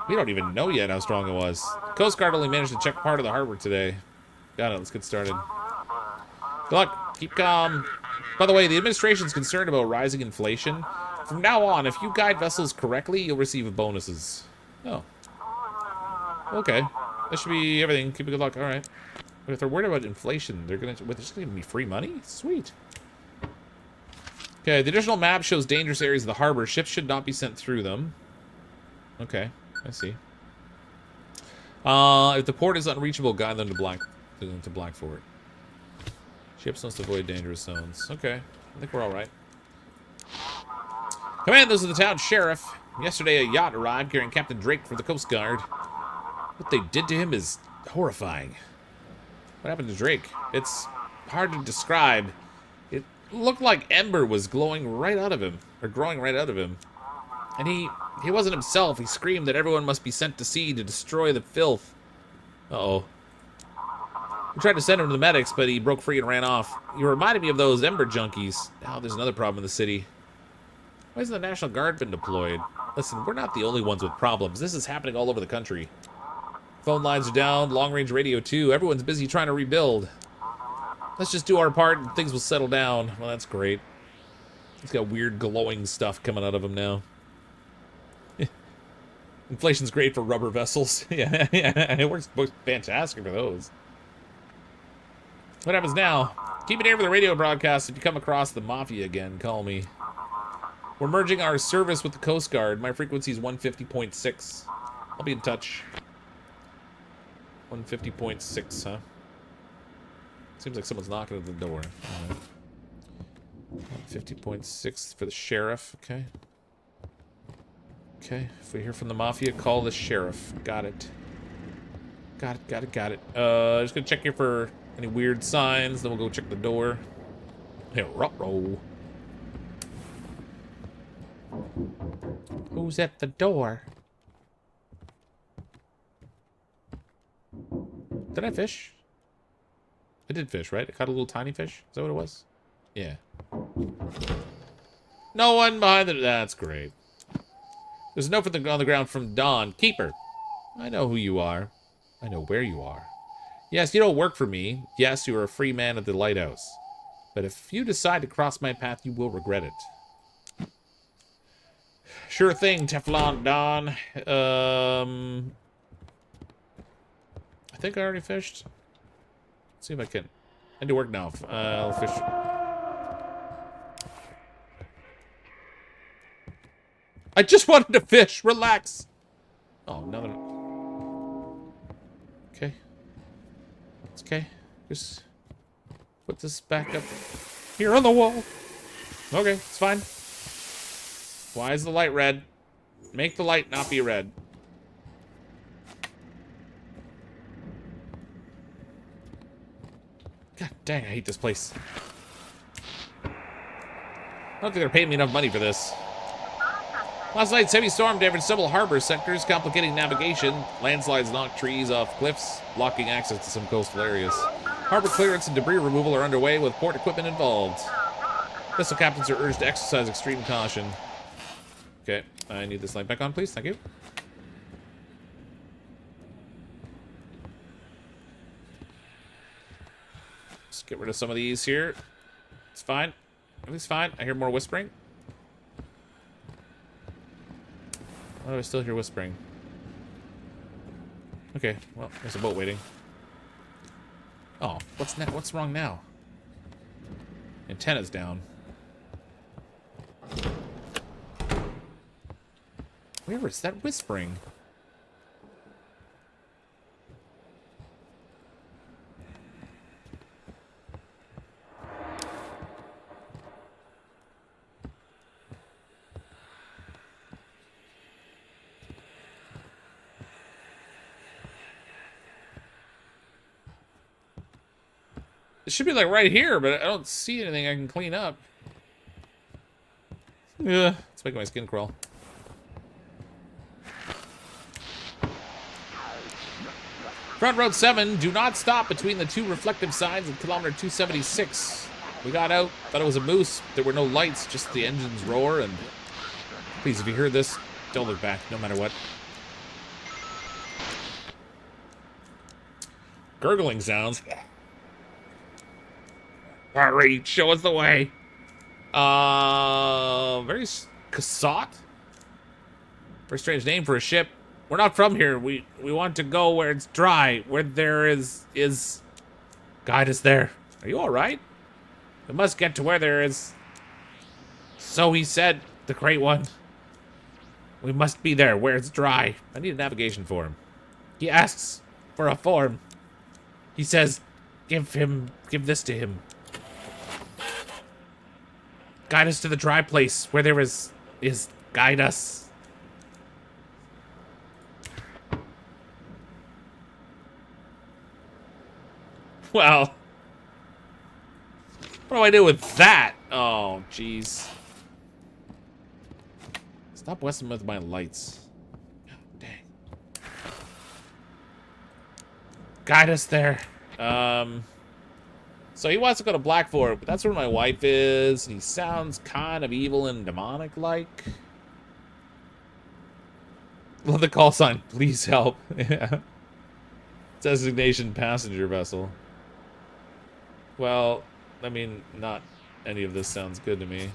We don't even know yet how strong it was. The Coast Guard only managed to check part of the harbor today. Got it, let's get started. Good luck, keep calm. By the way, the administration's concerned about rising inflation. From now on, if you guide vessels correctly, you'll receive bonuses. Oh. Okay. That should be everything. Keep a good luck. Alright. If they're worried about inflation, they're just gonna give me free money? Sweet. Okay, the additional map shows dangerous areas of the harbor. Ships should not be sent through them. Okay, I see. If the port is unreachable, guide them to Blackfort. Ships must avoid dangerous zones. Okay, I think we're alright. Command, this is the town sheriff. Yesterday, a yacht arrived carrying Captain Drake for the Coast Guard. What they did to him is horrifying. What happened to Drake? It's hard to describe. It looked like ember was glowing right out of him, or growing right out of him. And he wasn't himself. He screamed that everyone must be sent to sea to destroy the filth. Uh-oh. We tried to send him to the medics, but he broke free and ran off. He reminded me of those ember junkies. Now there's another problem in the city. Why hasn't the National Guard been deployed? Listen, we're not the only ones with problems. This is happening all over the country. Phone lines are down, long-range radio too. Everyone's busy trying to rebuild. Let's just do our part and things will settle down. Well, that's great. He's got weird glowing stuff coming out of him now. Inflation's great for rubber vessels. Yeah, it works fantastic for those. What happens now? Keep an ear for the radio broadcast. If you come across the Mafia again, call me. We're merging our service with the Coast Guard. My frequency is 150.6. I'll be in touch. 150.6, huh? Seems like someone's knocking at the door. 150.6 for the sheriff. Okay. Okay. If we hear from the Mafia, call the sheriff. Got it. Got it. Just gonna check here for any weird signs. Then we'll go check the door. Hey, ruh-roh. Who's at the door? Did I fish? I did fish, right? I caught a little tiny fish. Is that what it was? Yeah. No one behind the... That's great. There's a note on the ground from Dawn. Keeper. I know who you are. I know where you are. Yes, you don't work for me. Yes, you are a free man at the Lighthouse. But if you decide to cross my path, you will regret it. Sure thing, Teflon Dawn. I think I already fished. Let's see if I can. I do work now. I'll fish. I just wanted to fish. Relax. Oh, another. Okay. It's okay. Just put this back up here on the wall. Okay, it's fine. Why is the light red? Make the light not be red. God dang, I hate this place. I don't think they're paying me enough money for this. Last night's heavy storm damaged several harbor sectors, complicating navigation. Landslides knocked trees off cliffs, blocking access to some coastal areas. Harbor clearance and debris removal are underway with port equipment involved. Vessel captains are urged to exercise extreme caution. Okay, I need this light back on, please. Thank you. Let's get rid of some of these here. It's fine. Everything's fine. I hear more whispering. Why do I still hear whispering? Okay, well, there's a boat waiting. Oh, what's wrong now? Antenna's down. Where is that whispering? It should be like right here, but I don't see anything I can clean up. Yeah, it's making my skin crawl. Front Road 7, do not stop between the two reflective signs of kilometer 276. We got out, thought it was a moose. There were no lights, just the engine's roar, and please, if you heard this, don't look back, no matter what. Gurgling sounds. Hurry, show us the way. Very Casat? Very strange name for a ship. We're not from here. We want to go where it's dry, where there is... Guide us there. Are you alright? We must get to where there is... So he said, the Great One. We must be there, where it's dry. I need a navigation for him. He asks for a form. He says, give this to him. Guide us to the dry place, where there is guide us. Well, what do I do with that? Oh, jeez. Stop messing with my lights. Oh, dang. Guide us there. So he wants to go to Blackford, but that's where my wife is. And he sounds kind of evil and demonic-like. Love the call sign. Please help. Yeah. Designation passenger vessel. Well, I mean, not any of this sounds good to me.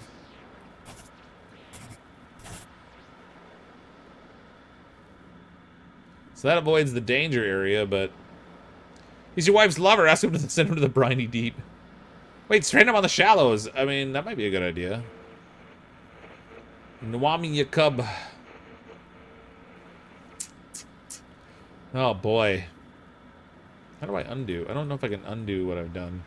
So that avoids the danger area, but... He's your wife's lover. Ask him to send him to the briny deep. Wait, strand him on the shallows. I mean, that might be a good idea. Nwami Yakub. Oh, boy. How do I undo? I don't know if I can undo what I've done.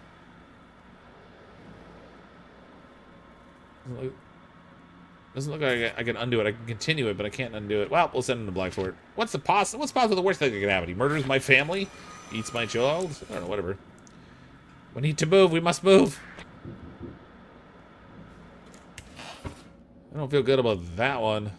Doesn't look like I can undo it. I can continue it, but I can't undo it. Well, we'll send him to Blackford. What's possible the worst thing that could happen? He murders my family? Eats my child? I don't know, whatever. We need to move. We must move. I don't feel good about that one.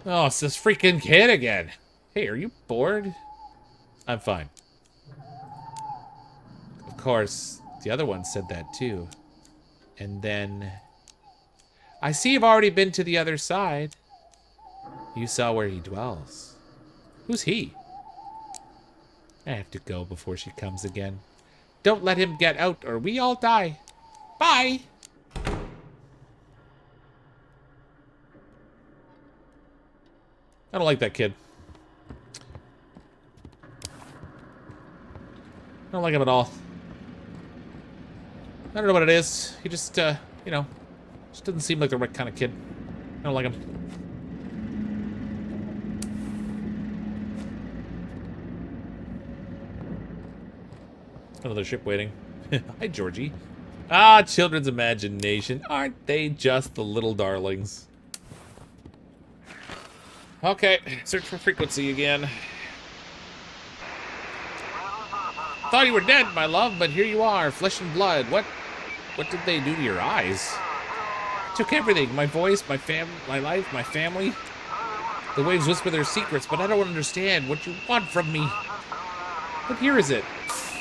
Oh, it's this freaking kid again. Hey, are you bored? I'm fine. Of course, the other one said that too. And then... I see you've already been to the other side. You saw where he dwells. Who's he? I have to go before she comes again. Don't let him get out or we all die. Bye! I don't like that kid. I don't like him at all. I don't know what it is. He just, you know, just doesn't seem like the right kind of kid. I don't like him. Another ship waiting. Hi, Georgie. Ah, children's imagination. Aren't they just the little darlings? Okay, search for frequency again. Thought you were dead, my love, but here you are, flesh and blood. What did they do to your eyes? took everything. My voice, my life, my family. The waves whisper their secrets, but I don't understand what you want from me. What year is it?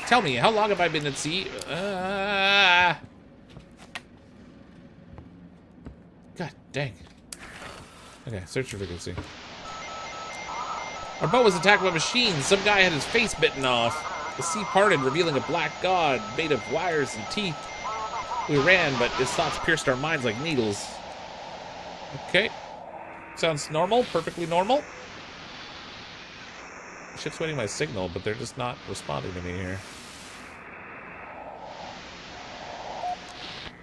Tell me, how long have I been at sea? God dang. Okay, search for frequency. Our boat was attacked by machines. Some guy had his face bitten off. The sea parted, revealing a black god made of wires and teeth. We ran, but his thoughts pierced our minds like needles. Okay. Sounds normal, perfectly normal. Ship's waiting my signal, but they're just not responding to me here.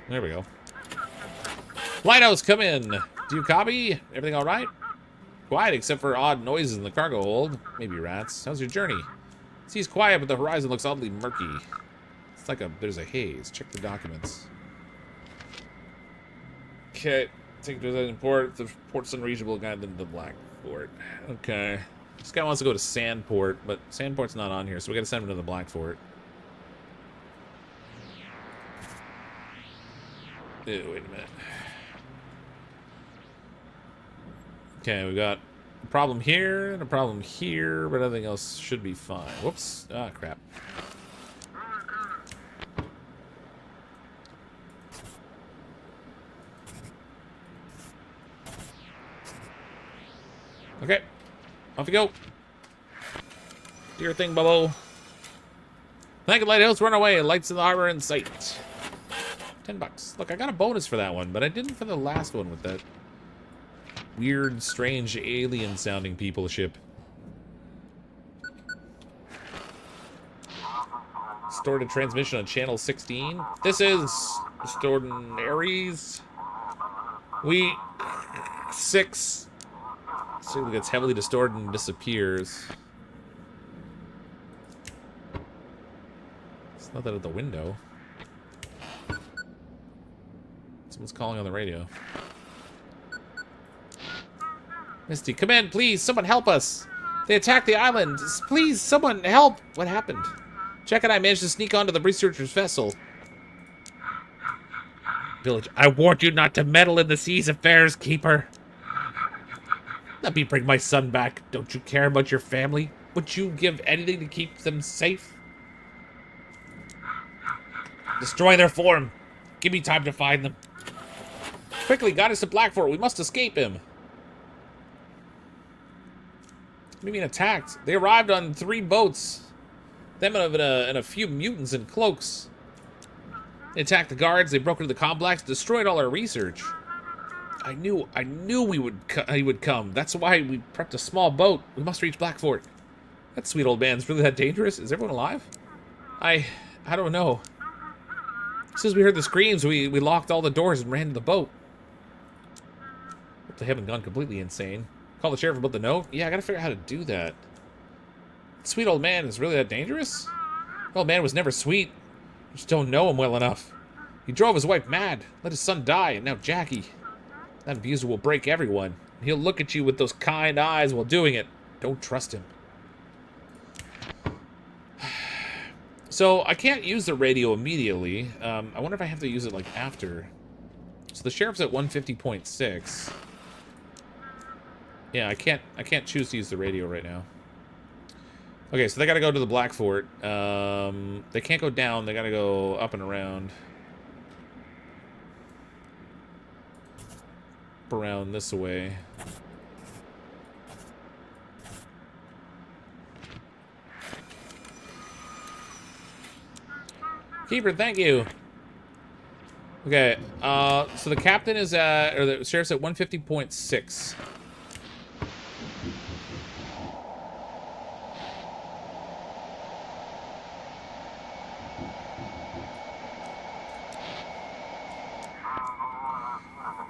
There we go. Lighthouse, come in. Do you copy? Everything all right? Quiet, except for odd noises in the cargo hold. Maybe rats. How's your journey? Sea's quiet, but the horizon looks oddly murky. It's like there's a haze. Check the documents. Okay. Take to the port. The port's unreachable. Guide them to the Black Fort. Okay. This guy wants to go to Sandport, but Sandport's not on here, so we gotta send him to the Black Fort. Ew, wait a minute. Okay, we got a problem here and a problem here, but everything else should be fine. Whoops. Ah, crap. Okay. Off you go. Do your thing, Bubbo. Thank you, Lighthouse. Run away. Lights in the harbor in sight. $10. Look, I got a bonus for that one, but I didn't for the last one with that weird, strange, alien-sounding people ship. Stored a transmission on channel 16. This is stored in Aries. We 6. So it gets heavily distorted and disappears. It's not that at the window. Someone's calling on the radio. Misty, come in, please. Someone help us. They attacked the island. Please, someone help. What happened? Jack and I managed to sneak onto the researcher's vessel. Village, I warned you not to meddle in the sea's affairs, Keeper. Let me bring my son back. Don't you care about your family? Would you give anything to keep them safe? Destroy their form. Give me time to find them. Quickly, got us to Blackfort. We must escape him. What do you mean attacked? They arrived on 3 boats. Them and a few mutants in cloaks. They attacked the guards. They broke into the complex. Destroyed all our research. I knew he would come. That's why we prepped a small boat. We must reach Blackfort. That sweet old man's really that dangerous? Is everyone alive? I don't know. As soon as we heard the screams, we locked all the doors and ran to the boat. Hope they haven't gone completely insane. Call the sheriff about the note? Yeah, I gotta figure out how to do that. The sweet old man is really that dangerous? The old man was never sweet. You just don't know him well enough. He drove his wife mad, let his son die, and now Jackie. That abuser will break everyone. He'll look at you with those kind eyes while doing it. Don't trust him. So, I can't use the radio immediately. I wonder if I have to use it, like, after. So, the sheriff's at 150.6. Yeah, I can't choose to use the radio right now. Okay, so they gotta go to the Black Fort. They can't go down. They gotta go up and around. Around this way. Keeper, thank you. Okay, so the captain is at, or the sheriff's at 150.6.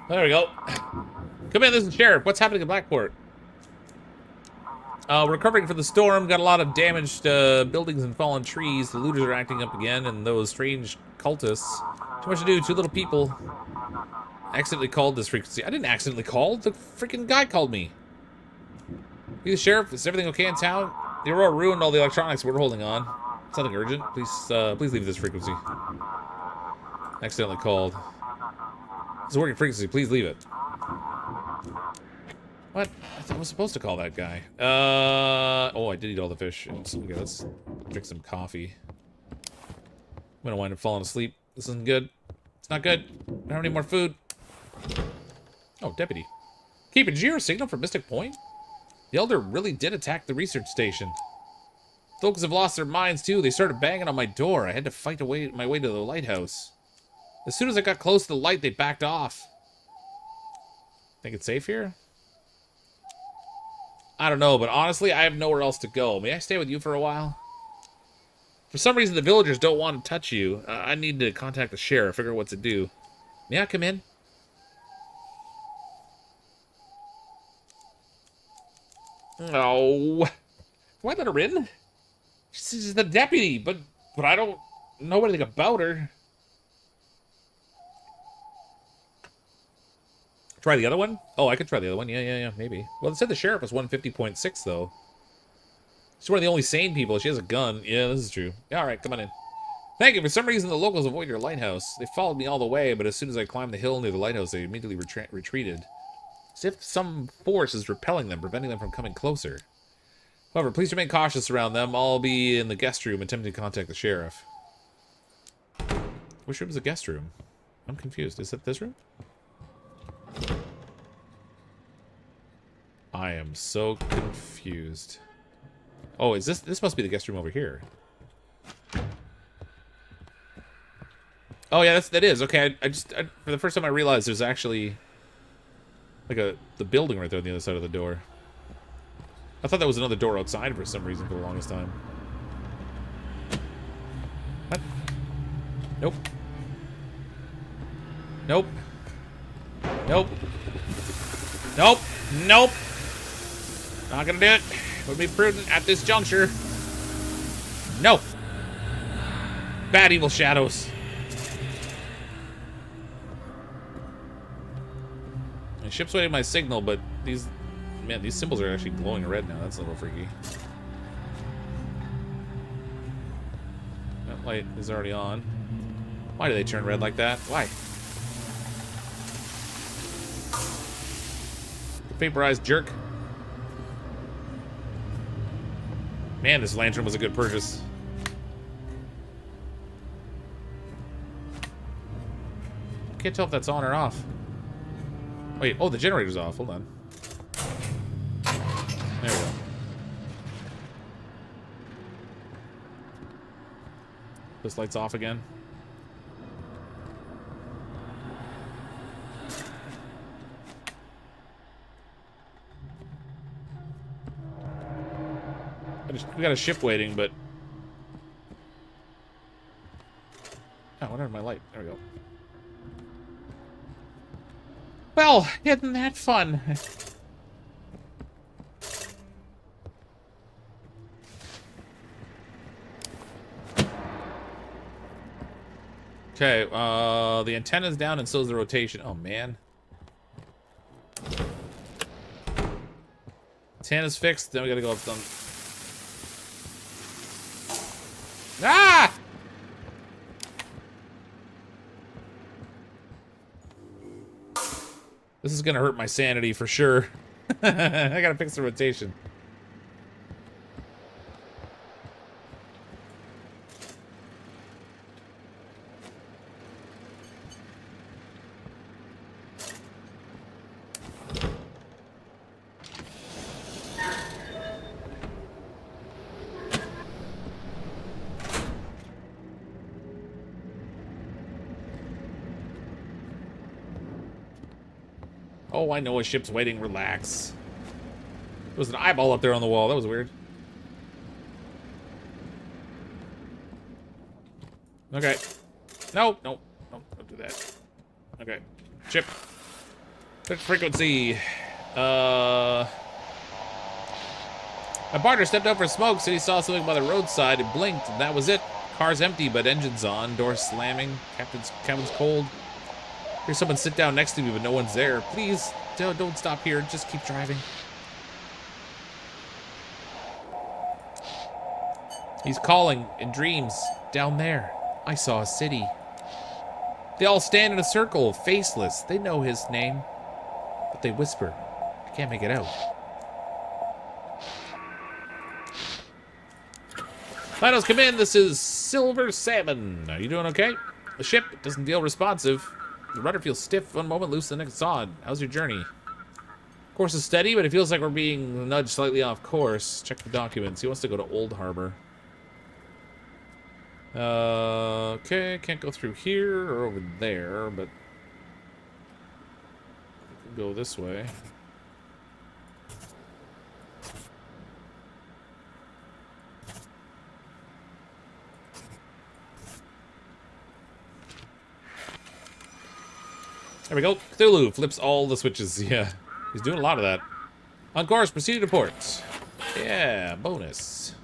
There we go. Come in, this is Sheriff. What's happening in Blackport? Recovering from the storm. Got a lot of damaged buildings and fallen trees. The looters are acting up again, and those strange cultists. Too much to do, too little people. I accidentally called this frequency. I didn't accidentally call. The freaking guy called me. You the sheriff? Is everything okay in town? The Aurora ruined all the electronics. We're holding on. It's nothing urgent. Please leave this frequency. Accidentally called. It's a working frequency. Please leave it. What? I thought I was supposed to call that guy. Oh, I did eat all the fish. Okay, let's drink some coffee. I'm gonna wind up falling asleep. This isn't good. It's not good. I don't have any more food. Oh, deputy. Keeper, did you hear a signal from Mystic Point? The Elder really did attack the research station. The locals have lost their minds, too. They started banging on my door. I had to fight my way to the lighthouse. As soon as I got close to the light, they backed off. Think it's safe here? I don't know, but honestly, I have nowhere else to go. May I stay with you for a while? For some reason, the villagers don't want to touch you. I need to contact the sheriff, figure out what to do. May I come in? No. Do I let her in? She's the deputy, but I don't know anything about her. Try the other one? Oh, I could try the other one. Yeah, maybe. Well, it said the sheriff was 150.6, though. She's one of the only sane people. She has a gun. Yeah, this is true. Yeah, all right, come on in. Thank you. For some reason, the locals avoid your lighthouse. They followed me all the way, but as soon as I climbed the hill near the lighthouse, they immediately retreated. As if some force is repelling them, preventing them from coming closer. However, please remain cautious around them. I'll be in the guest room attempting to contact the sheriff. Which room is the guest room? I'm confused. Is it this room? I am so confused. Oh, is this must be the guest room over here. Oh yeah, that is. Okay, I for the first time I realized there's actually like the building right there on the other side of the door. I thought that was another door outside for some reason for the longest time. What? Nope. Nope. Nope. Nope. Nope. Not gonna do it. Would be prudent at this juncture. No. Bad evil shadows. My ship's waiting my signal, but these symbols are actually glowing red now. That's a little freaky. That light is already on. Why do they turn red like that? Why? Vaporized jerk. Man, this lantern was a good purchase. Can't tell if that's on or off. Wait, oh, the generator's off. Hold on. There we go. This light's off again. We got a ship waiting, but... Oh, whatever, my light. There we go. Well, isn't that fun? Okay, the antenna's down and so is the rotation. Oh, man. Antenna's fixed, then we gotta go up some... Ah! This is gonna hurt my sanity for sure. I gotta fix the rotation. Oh, I know a ship's waiting. Relax. There was an eyeball up there on the wall. That was weird. Okay. No, no. No, don't do that. Okay. Ship. Fixed frequency. My partner stepped out for smoke, said he saw something by the roadside. It blinked, and that was it. Car's empty, but engine's on. Door slamming. Cabin's cold. Here's someone sit down next to me, but no one's there. Please, don't stop here. Just keep driving. He's calling in dreams. Down there. I saw a city. They all stand in a circle, faceless. They know his name, but they whisper. I can't make it out. Lighthouse, come in. This is Silver Salmon. Are you doing okay? The ship doesn't feel responsive. The rudder feels stiff one moment, loose the next on. How's your journey? Course is steady, but it feels like we're being nudged slightly off course. Check the documents. He wants to go to Old Harbor. Okay, can't go through here or over there, but we can go this way. There we go. Cthulhu flips all the switches. Yeah, he's doing a lot of that. On course, proceed to port. Yeah, bonus.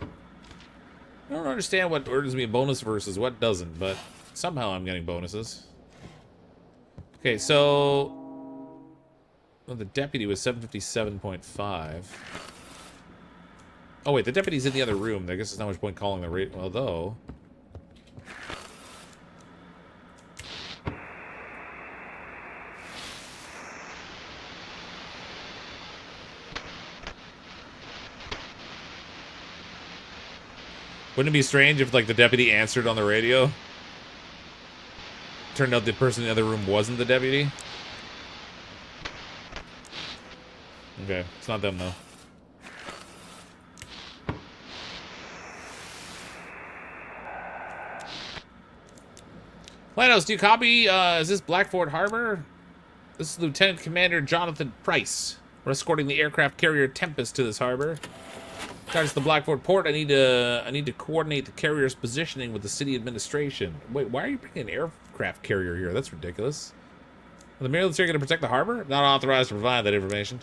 I don't understand what earns me a bonus versus what doesn't, but somehow I'm getting bonuses. Okay, so well, the deputy was 757.5. Oh wait, the deputy's in the other room. I guess there's not much point calling the rate. Although. Wouldn't it be strange if, like, the deputy answered on the radio? Turned out the person in the other room wasn't the deputy? Okay, it's not them, though. Lighthouse, do you copy? Is this Blackford Harbor? This is Lieutenant Commander Jonathan Price. We're escorting the aircraft carrier Tempest to this harbor. Charge the Blackford port. I need to coordinate the carrier's positioning with the city administration. Wait, why are you bringing an aircraft carrier here? That's ridiculous. Are the military going to protect the harbor? Not authorized to provide that information.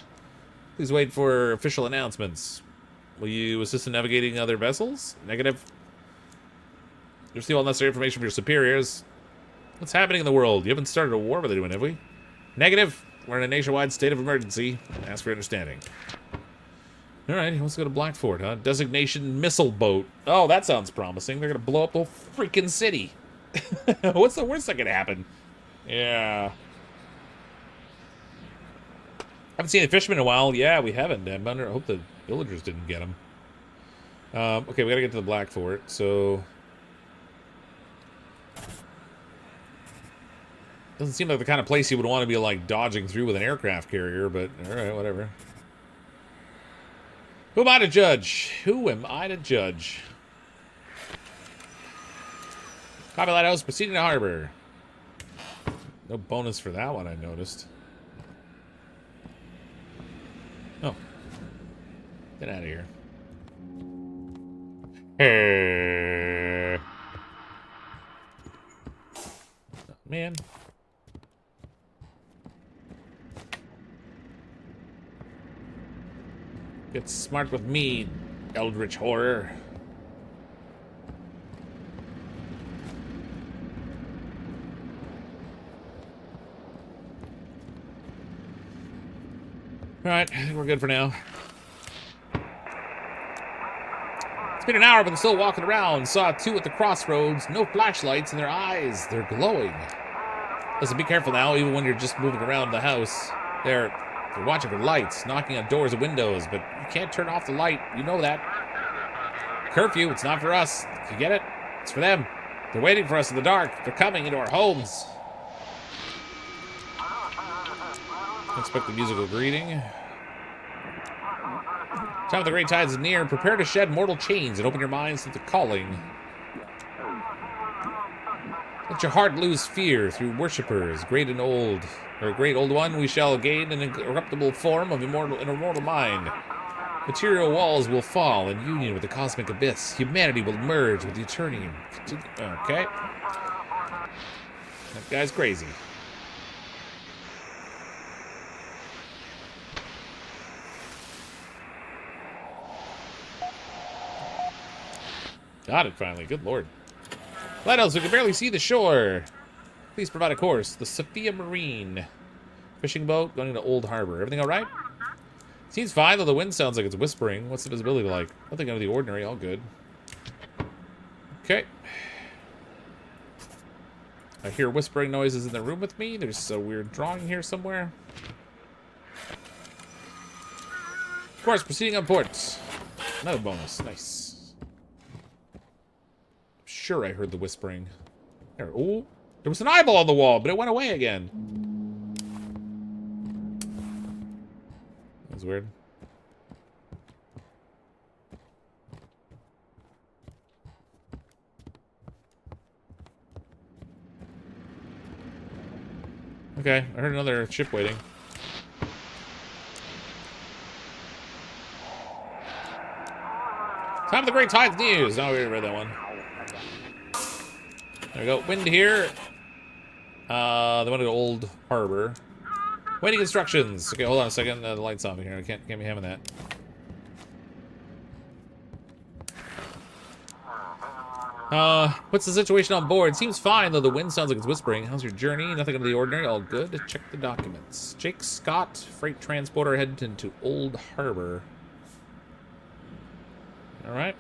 Please wait for official announcements. Will you assist in navigating other vessels? Negative. Receive all necessary information from your superiors. What's happening in the world? You haven't started a war with anyone, have we? Negative. We're in a nationwide state of emergency. Ask for understanding. Alright, he wants to go to Blackford, huh? Designation missile boat. Oh, that sounds promising. They're gonna blow up the whole freaking city. What's the worst that could happen? Yeah. Haven't seen a fisherman in a while. Yeah, we haven't. I hope the villagers didn't get him. Okay, we gotta get to the Blackford, so... Doesn't seem like the kind of place you would want to be, like, dodging through with an aircraft carrier, but alright, whatever. Who am I to judge? Who am I to judge? Copy Lighthouse, proceeding to harbor. No bonus for that one, I noticed. Oh. Get out of here. Oh, man. Get smart with me, eldritch horror. Alright, I think we're good for now. It's been an hour, but they're still walking around. Saw two at the crossroads. No flashlights in their eyes. They're glowing. Listen, be careful now, even when you're just moving around the house. They're watching for lights, knocking on doors and windows, but you can't turn off the light. You know that. Curfew, it's not for us. You get it? It's for them. They're waiting for us in the dark. They're coming into our homes. Expect the musical greeting. Time of the great tides is near. Prepare to shed mortal chains and open your minds to the calling. Let your heart lose fear through worshippers, great and old. Or great old one, we shall gain an incorruptible form of an immortal mind. Material walls will fall in union with the cosmic abyss. Humanity will merge with the Eternium. Okay. That guy's crazy. Got it finally. Good lord. Lighthouse, we can barely see the shore. Please provide a course. The Sophia Marine. Fishing boat going into Old Harbor. Everything all right? Seems fine, though the wind sounds like it's whispering. What's the visibility like? Nothing out of the ordinary. All good. Okay. I hear whispering noises in the room with me. There's a weird drawing here somewhere. Of course, proceeding on port. Another bonus. Nice. I'm sure I heard the whispering. There. Ooh. There was an eyeball on the wall, but it went away again. That was weird. Okay, I heard another ship waiting. Time for the Great Tides News. Oh, we already read that one. There we go. Wind here. They want to go Old Harbor. Waiting instructions. Okay, hold on a second. The light's off here. I can't be having that. What's the situation on board? Seems fine, though the wind sounds like it's whispering. How's your journey? Nothing out of the ordinary. All good. Check the documents. Jake Scott, freight transporter, heading to Old Harbor. All right.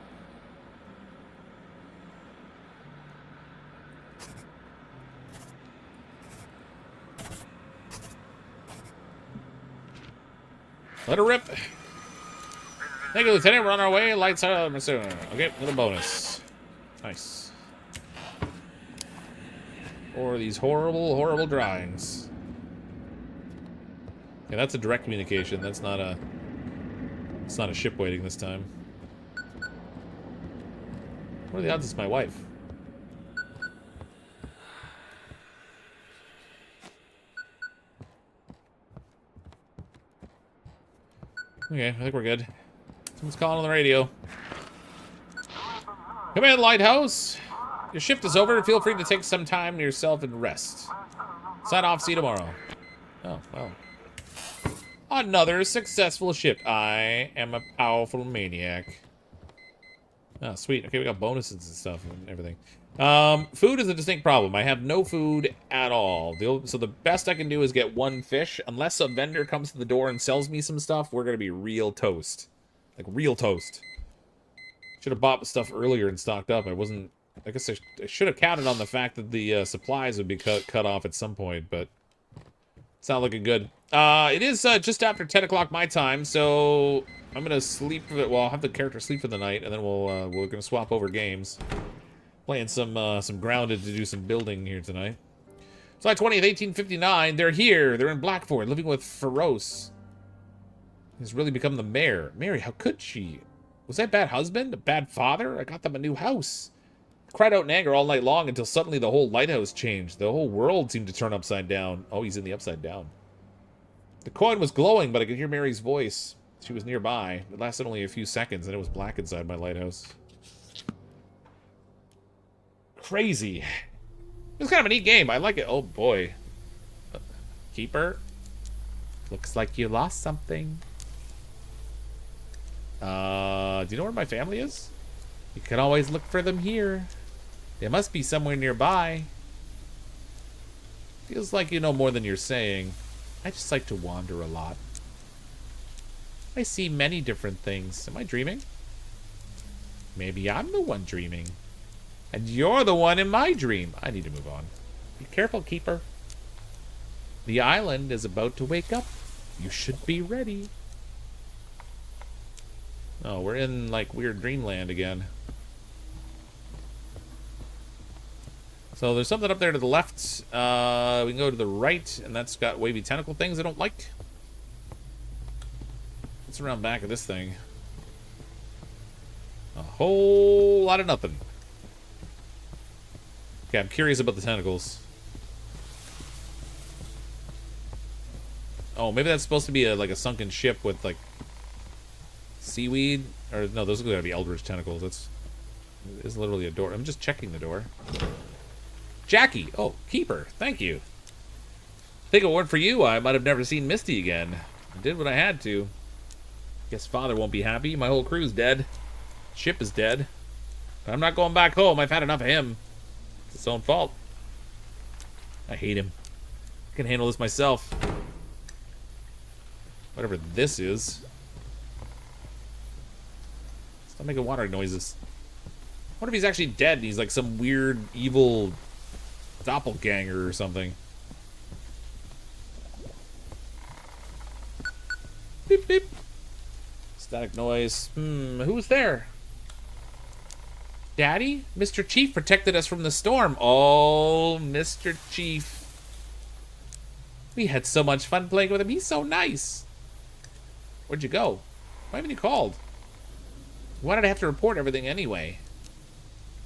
Let her rip. Thank you, Lieutenant. We're on our way. Lights out. Okay, little bonus. Nice. Or these horrible, horrible drawings. Yeah, that's a direct communication. That's not a... It's not a ship waiting this time. What are the odds it's my wife? Okay, I think we're good. Someone's calling on the radio. Come in, Lighthouse. Your shift is over. Feel free to take some time to yourself and rest. Sign off. See you tomorrow. Oh, well. Another successful shift. I am a powerful maniac. Oh, sweet. Okay, we got bonuses and stuff and everything. Food is a distinct problem. I have no food at all. So the best I can do is get one fish. Unless a vendor comes to the door and sells me some stuff, we're going to be real toast. Like, real toast. Should have bought the stuff earlier and stocked up. I wasn't... I guess I should have counted on the fact that the supplies would be cut off at some point, but... It's not looking good. It is just after 10 o'clock my time, so... I'm going to sleep... Well, I'll have the character sleep for the night, and then we're going to swap over games. Playing some Grounded to do some building here tonight. July 20th, 1859. They're here. They're in Blackford, living with Feroce. He's really become the mayor. Mary, how could she? Was I a bad husband? A bad father? I got them a new house. Cried out in anger all night long until suddenly the whole lighthouse changed. The whole world seemed to turn upside down. Oh, he's in the upside down. The coin was glowing, but I could hear Mary's voice. She was nearby. It lasted only a few seconds, and it was black inside my lighthouse. Crazy. It's kind of a neat game. I like it. Oh, boy. Keeper? Looks like you lost something. Do you know where my family is? You can always look for them here. They must be somewhere nearby. Feels like you know more than you're saying. I just like to wander a lot. I see many different things. Am I dreaming? Maybe I'm the one dreaming. And you're the one in my dream. I need to move on. Be careful, Keeper. The island is about to wake up. You should be ready. Oh, we're in, like, weird dreamland again. So there's something up there to the left. We can go to the right, and that's got wavy tentacle things I don't like. What's around back of this thing? A whole lot of nothing. Okay, I'm curious about the tentacles. Oh, maybe that's supposed to be like a sunken ship with, like, seaweed? Or, no, those are going to be eldritch tentacles. It's literally a door. I'm just checking the door. Jackie! Oh, Keeper. Thank you. I think if it weren't for you, I might have never seen Misty again. I did what I had to. Guess Father won't be happy. My whole crew's dead. Ship is dead. But I'm not going back home. I've had enough of him. It's his own fault. I hate him. I can handle this myself. Whatever this is. Stop making water noises. I wonder if he's actually dead and he's like some weird, evil doppelganger or something. Beep, beep. Static noise. Who's there? Daddy? Mr. Chief protected us from the storm. Oh, Mr. Chief. We had so much fun playing with him. He's so nice. Where'd you go? Why haven't you called? Why did I have to report everything anyway?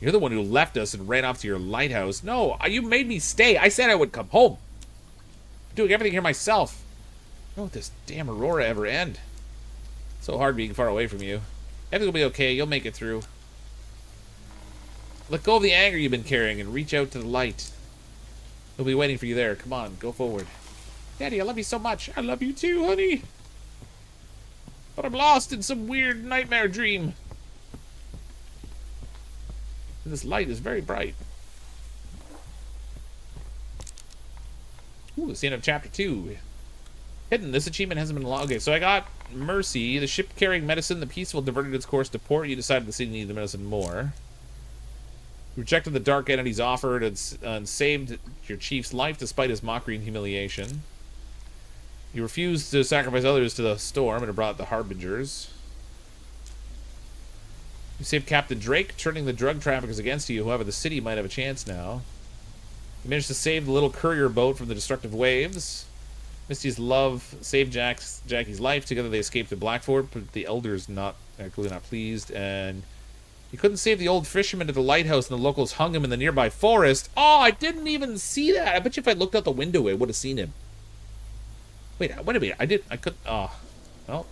You're the one who left us and ran off to your lighthouse. No, you made me stay. I said I would come home. I'm doing everything here myself. When will this damn Aurora ever end? It's so hard being far away from you. Everything will be okay. You'll make it through. Let go of the anger you've been carrying and reach out to the light. He'll be waiting for you there. Come on, go forward. Daddy, I love you so much. I love you too, honey. But I'm lost in some weird nightmare dream. And this light is very bright. Ooh, it's the end of chapter 2. Hidden. This achievement hasn't been long. Okay, so I got Mercy. The ship carrying medicine. The Peaceful diverted its course to port. You decided the city needed the medicine more. You rejected the dark entities offered and saved your chief's life despite his mockery and humiliation. You refused to sacrifice others to the storm and it brought the Harbingers. You saved Captain Drake, turning the drug traffickers against you. However, the city might have a chance now. You managed to save the little courier boat from the destructive waves. Misty's love saved Jackie's life. Together they escaped to Blackford, but the elders clearly not pleased. And you couldn't save the old fisherman at the lighthouse, and the locals hung him in the nearby forest. Oh, I didn't even see that. I bet you if I looked out the window, I would have seen him. Wait a minute. I could. Oh, well.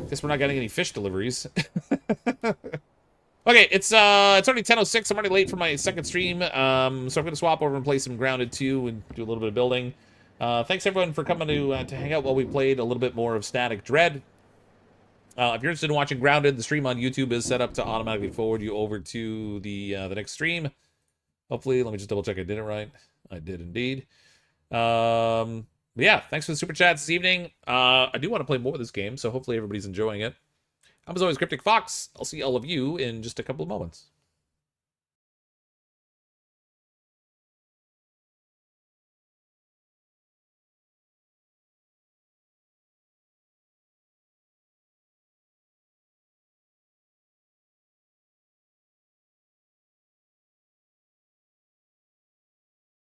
Guess we're not getting any fish deliveries. Okay, it's already 10:06. I'm already late for my second stream. So I'm gonna swap over and play some Grounded 2 and do a little bit of building. Thanks everyone for coming to hang out while we played a little bit more of Static Dread. If you're interested in watching Grounded, the stream on YouTube is set up to automatically forward you over to the next stream. Hopefully, let me just double check I did it right. I did indeed. Yeah, thanks for the super chats this evening. I do want to play more of this game, so hopefully everybody's enjoying it. I'm as always CrypticFox. I'll see all of you in just a couple of moments.